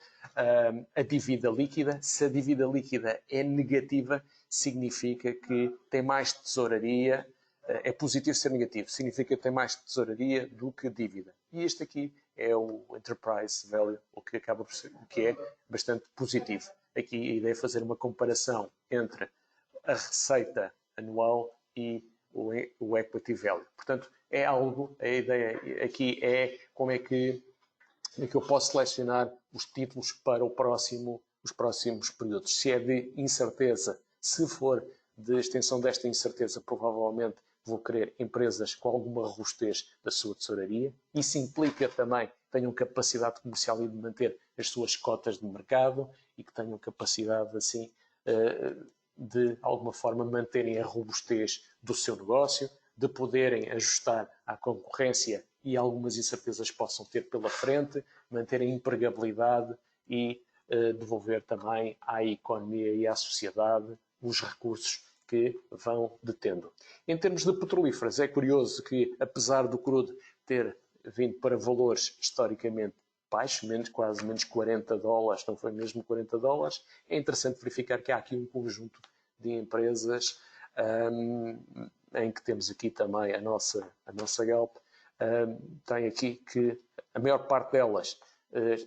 a dívida líquida. Se a dívida líquida é negativa, significa que tem mais tesouraria. É positivo ser negativo, significa que tem mais tesouraria do que dívida. E este aqui é o enterprise value, o que acaba por ser, o que é bastante positivo. Aqui a ideia é fazer uma comparação entre a receita anual e o equity value. Portanto, é algo, a ideia aqui é como é que eu posso selecionar os títulos para os próximos períodos. Se é de incerteza, se for de extensão desta incerteza, provavelmente vou querer empresas com alguma robustez da sua tesouraria. Isso implica também que tenham capacidade comercial e de manter as suas cotas de mercado e que tenham capacidade, assim, de alguma forma manterem a robustez do seu negócio, de poderem ajustar à concorrência e algumas incertezas possam ter pela frente, manterem empregabilidade e devolver também à economia e à sociedade os recursos que vão detendo. Em termos de petrolíferas, é curioso que, apesar do crudo ter vindo para valores historicamente baixos, quase menos 40 dólares, não foi mesmo 40 dólares, é interessante verificar que há aqui um conjunto de empresas em que temos aqui também a nossa Galp, tem aqui que a maior parte delas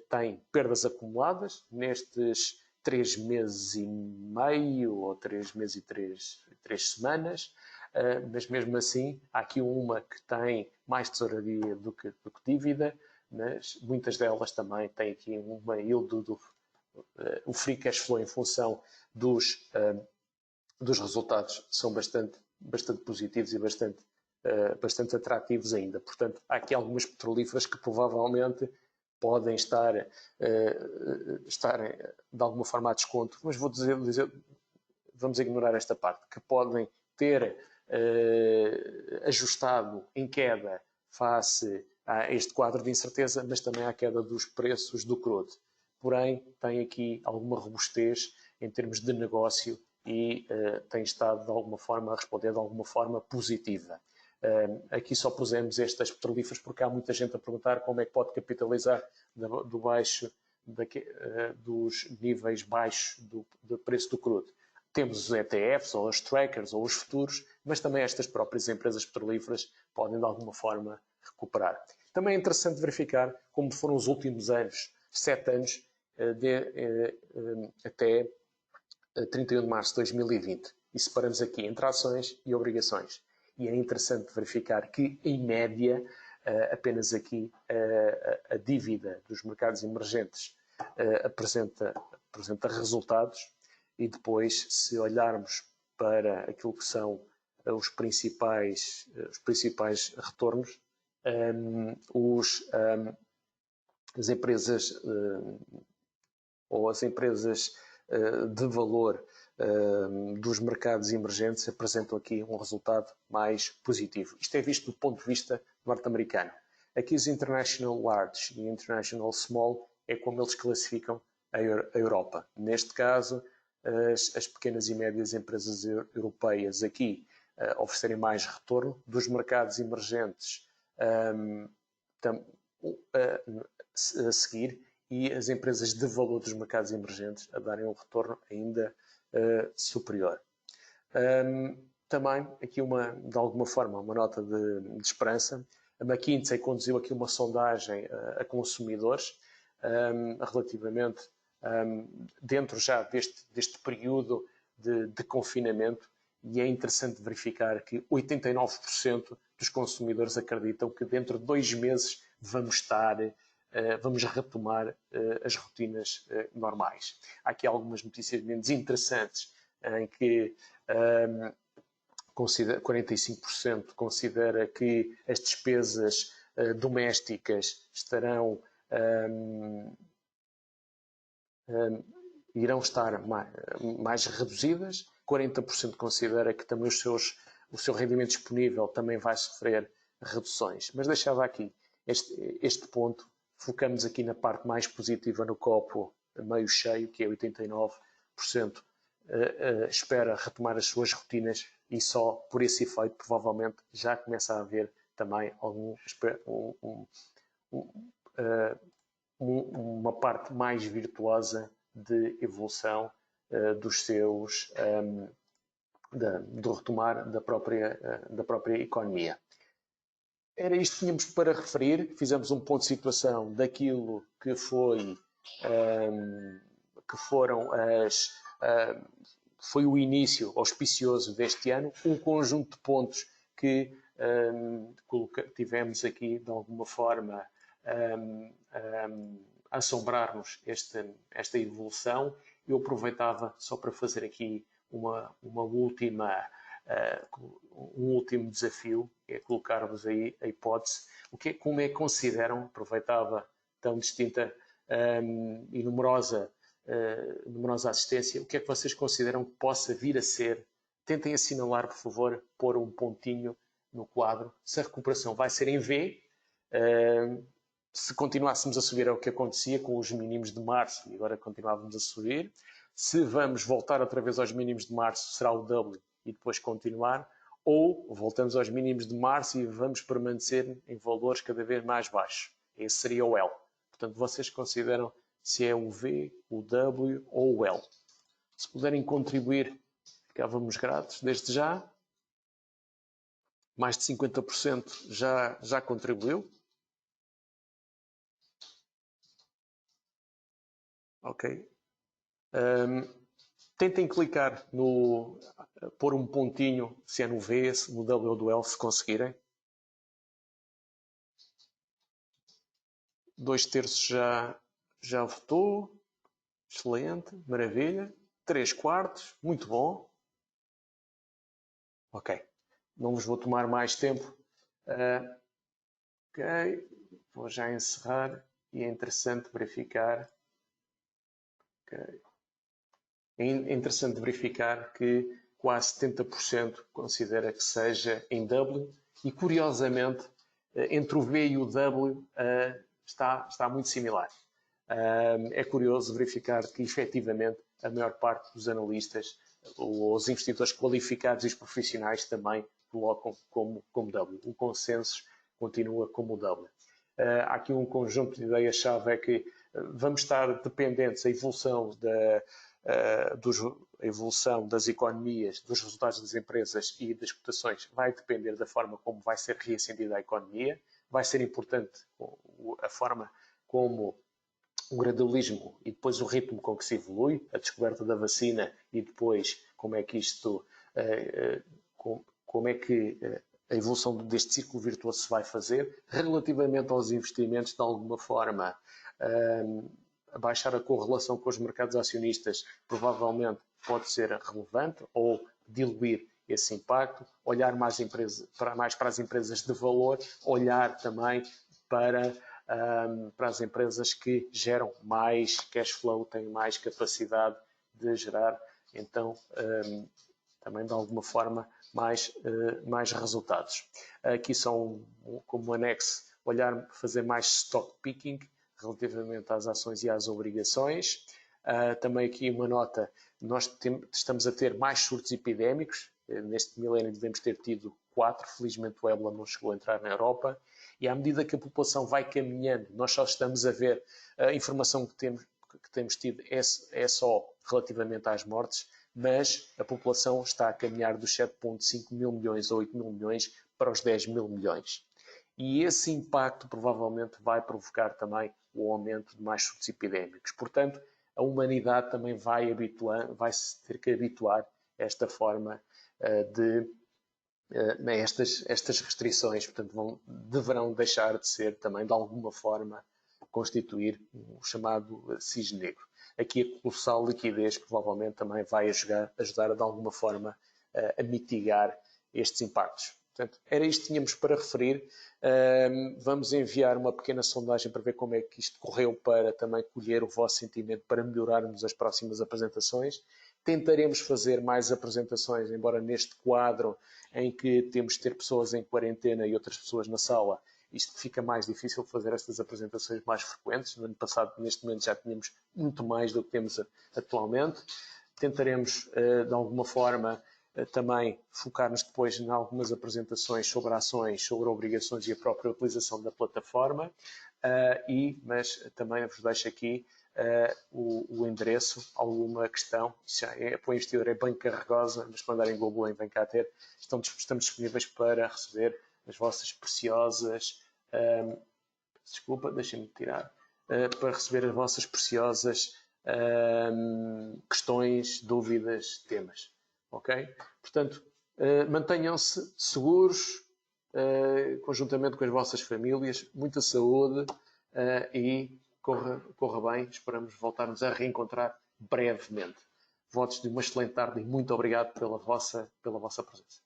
tem perdas acumuladas nestes 3 meses e meio ou 3 meses e 3 semanas, mas mesmo assim há aqui uma que tem mais tesouraria do que dívida, mas muitas delas também têm aqui uma yield o free cash flow em função dos resultados são bastante positivos e bastante atrativos ainda. Portanto, há aqui algumas petrolíferas que provavelmente podem estar de alguma forma a desconto, mas vamos ignorar esta parte, que podem ter ajustado em queda face a este quadro de incerteza, mas também à queda dos preços do crudo. Porém, tem aqui alguma robustez em termos de negócio e tem estado de alguma forma a responder de alguma forma positiva. Aqui só pusemos estas petrolíferas porque há muita gente a perguntar como é que pode capitalizar dos níveis baixos do preço do crudo. Temos os ETFs, ou os trackers, ou os futuros, mas também estas próprias empresas petrolíferas podem de alguma forma recuperar. Também é interessante verificar como foram os últimos anos, 7 anos, até 31 de março de 2020. E separamos aqui entre ações e obrigações. E é interessante verificar que, em média, apenas aqui a dívida dos mercados emergentes apresenta resultados, e depois, se olharmos para aquilo que são os principais retornos, as empresas ou as empresas de valor dos mercados emergentes apresentam aqui um resultado mais positivo. Isto é visto do ponto de vista norte-americano. Aqui os International Large e International Small é como eles classificam a Europa. Neste caso, as pequenas e médias empresas europeias aqui oferecerem mais retorno, dos mercados emergentes a seguir, e as empresas de valor dos mercados emergentes a darem um retorno ainda superior. Também, aqui de alguma forma, uma nota de esperança. A McKinsey conduziu aqui uma sondagem a consumidores relativamente dentro já deste período de confinamento, e é interessante verificar que 89% dos consumidores acreditam que dentro de 2 meses vamos retomar as rotinas normais. Há aqui algumas notícias menos interessantes em que 45% considera que as despesas domésticas irão estar mais reduzidas, 40% considera que também o seu rendimento disponível também vai sofrer reduções. Mas deixava aqui este ponto, focamos aqui na parte mais positiva, no copo meio cheio, que é 89% espera retomar as suas rotinas, e só por esse efeito provavelmente já começa a haver também uma parte mais virtuosa de evolução do retomar da própria economia. Era isto que tínhamos para referir. Fizemos um ponto de situação daquilo que foi o início auspicioso deste ano, um conjunto de pontos que tivemos aqui de alguma forma a assombrar-nos esta evolução. Eu aproveitava só para fazer aqui um último desafio, é colocar-vos aí a hipótese, como é que consideram, aproveitava tão distinta e numerosa assistência, o que é que vocês consideram que possa vir a ser? Tentem assinalar, por favor, pôr um pontinho no quadro, se a recuperação vai ser em V, se continuássemos a subir é o que acontecia com os mínimos de março e agora continuávamos a subir, se vamos voltar outra vez aos mínimos de março será o W e depois continuar, ou voltamos aos mínimos de março e vamos permanecer em valores cada vez mais baixos. Esse seria o L. Portanto, vocês consideram se é o V, o W ou o L. Se puderem contribuir, ficávamos gratos desde já. Mais de 50% já contribuiu. Ok. Tentem clicar pôr um pontinho, se é no V, no W ou do L, se conseguirem. 2/3 já votou. Excelente, maravilha. 3/4, muito bom. Ok, não vos vou tomar mais tempo. Ok, vou já encerrar e é interessante verificar. Okay. É interessante verificar que quase 70% considera que seja em W e, curiosamente, entre o V e o W está muito similar. É curioso verificar que, efetivamente, a maior parte dos analistas, os investidores qualificados e os profissionais também colocam como W. O consenso continua como o W. Há aqui um conjunto de ideias-chave, é que vamos estar dependentes da evolução a evolução das economias, dos resultados das empresas e das cotações vai depender da forma como vai ser reacendida a economia. Vai ser importante a forma como o gradualismo e depois o ritmo com que se evolui, a descoberta da vacina e depois como é que isto, como é que a evolução deste ciclo virtuoso se vai fazer. Relativamente aos investimentos, de alguma forma, baixar a correlação com os mercados acionistas provavelmente pode ser relevante ou diluir esse impacto, olhar mais para as empresas de valor, olhar também para as empresas que geram mais cash flow, têm mais capacidade de gerar, então, também de alguma forma, mais resultados. Aqui são, como anexo, fazer mais stock picking relativamente às ações e às obrigações. Também aqui uma nota, nós estamos a ter mais surtos epidémicos. Neste milénio devemos ter tido 4, felizmente o ébola não chegou a entrar na Europa. E à medida que a população vai caminhando, nós só estamos a ver a informação que temos tido é só relativamente às mortes, mas a população está a caminhar dos 7,5 mil milhões a 8 mil milhões para os 10 mil milhões. E esse impacto provavelmente vai provocar também o aumento de mais surtos epidémicos. Portanto, a humanidade também vai-se ter que habituar a esta forma de estas restrições, portanto, deverão deixar de ser também, de alguma forma, constituir o chamado cisne negro. Aqui a colossal liquidez provavelmente também vai ajudar de alguma forma a mitigar estes impactos. Portanto, era isto que tínhamos para referir. Vamos enviar uma pequena sondagem para ver como é que isto correu, para também colher o vosso sentimento para melhorarmos as próximas apresentações. Tentaremos fazer mais apresentações, embora neste quadro em que temos de ter pessoas em quarentena e outras pessoas na sala, isto fica mais difícil fazer estas apresentações mais frequentes. No ano passado, neste momento, já tínhamos muito mais do que temos atualmente. Tentaremos, de alguma forma, também focar-nos depois em algumas apresentações sobre ações, sobre obrigações e a própria utilização da plataforma. Mas também vos deixo aqui o endereço, alguma questão, para o investidor é bem carregosa, mas mandarem Google em Vem Cá Ter, estamos disponíveis para receber as vossas preciosas, desculpa, deixem-me tirar, para receber as vossas preciosas questões, dúvidas, temas, ok? Portanto, mantenham-se seguros, conjuntamente com as vossas famílias, muita saúde e corra bem. Esperamos voltar-nos a reencontrar brevemente. Votos de uma excelente tarde e muito obrigado pela vossa presença.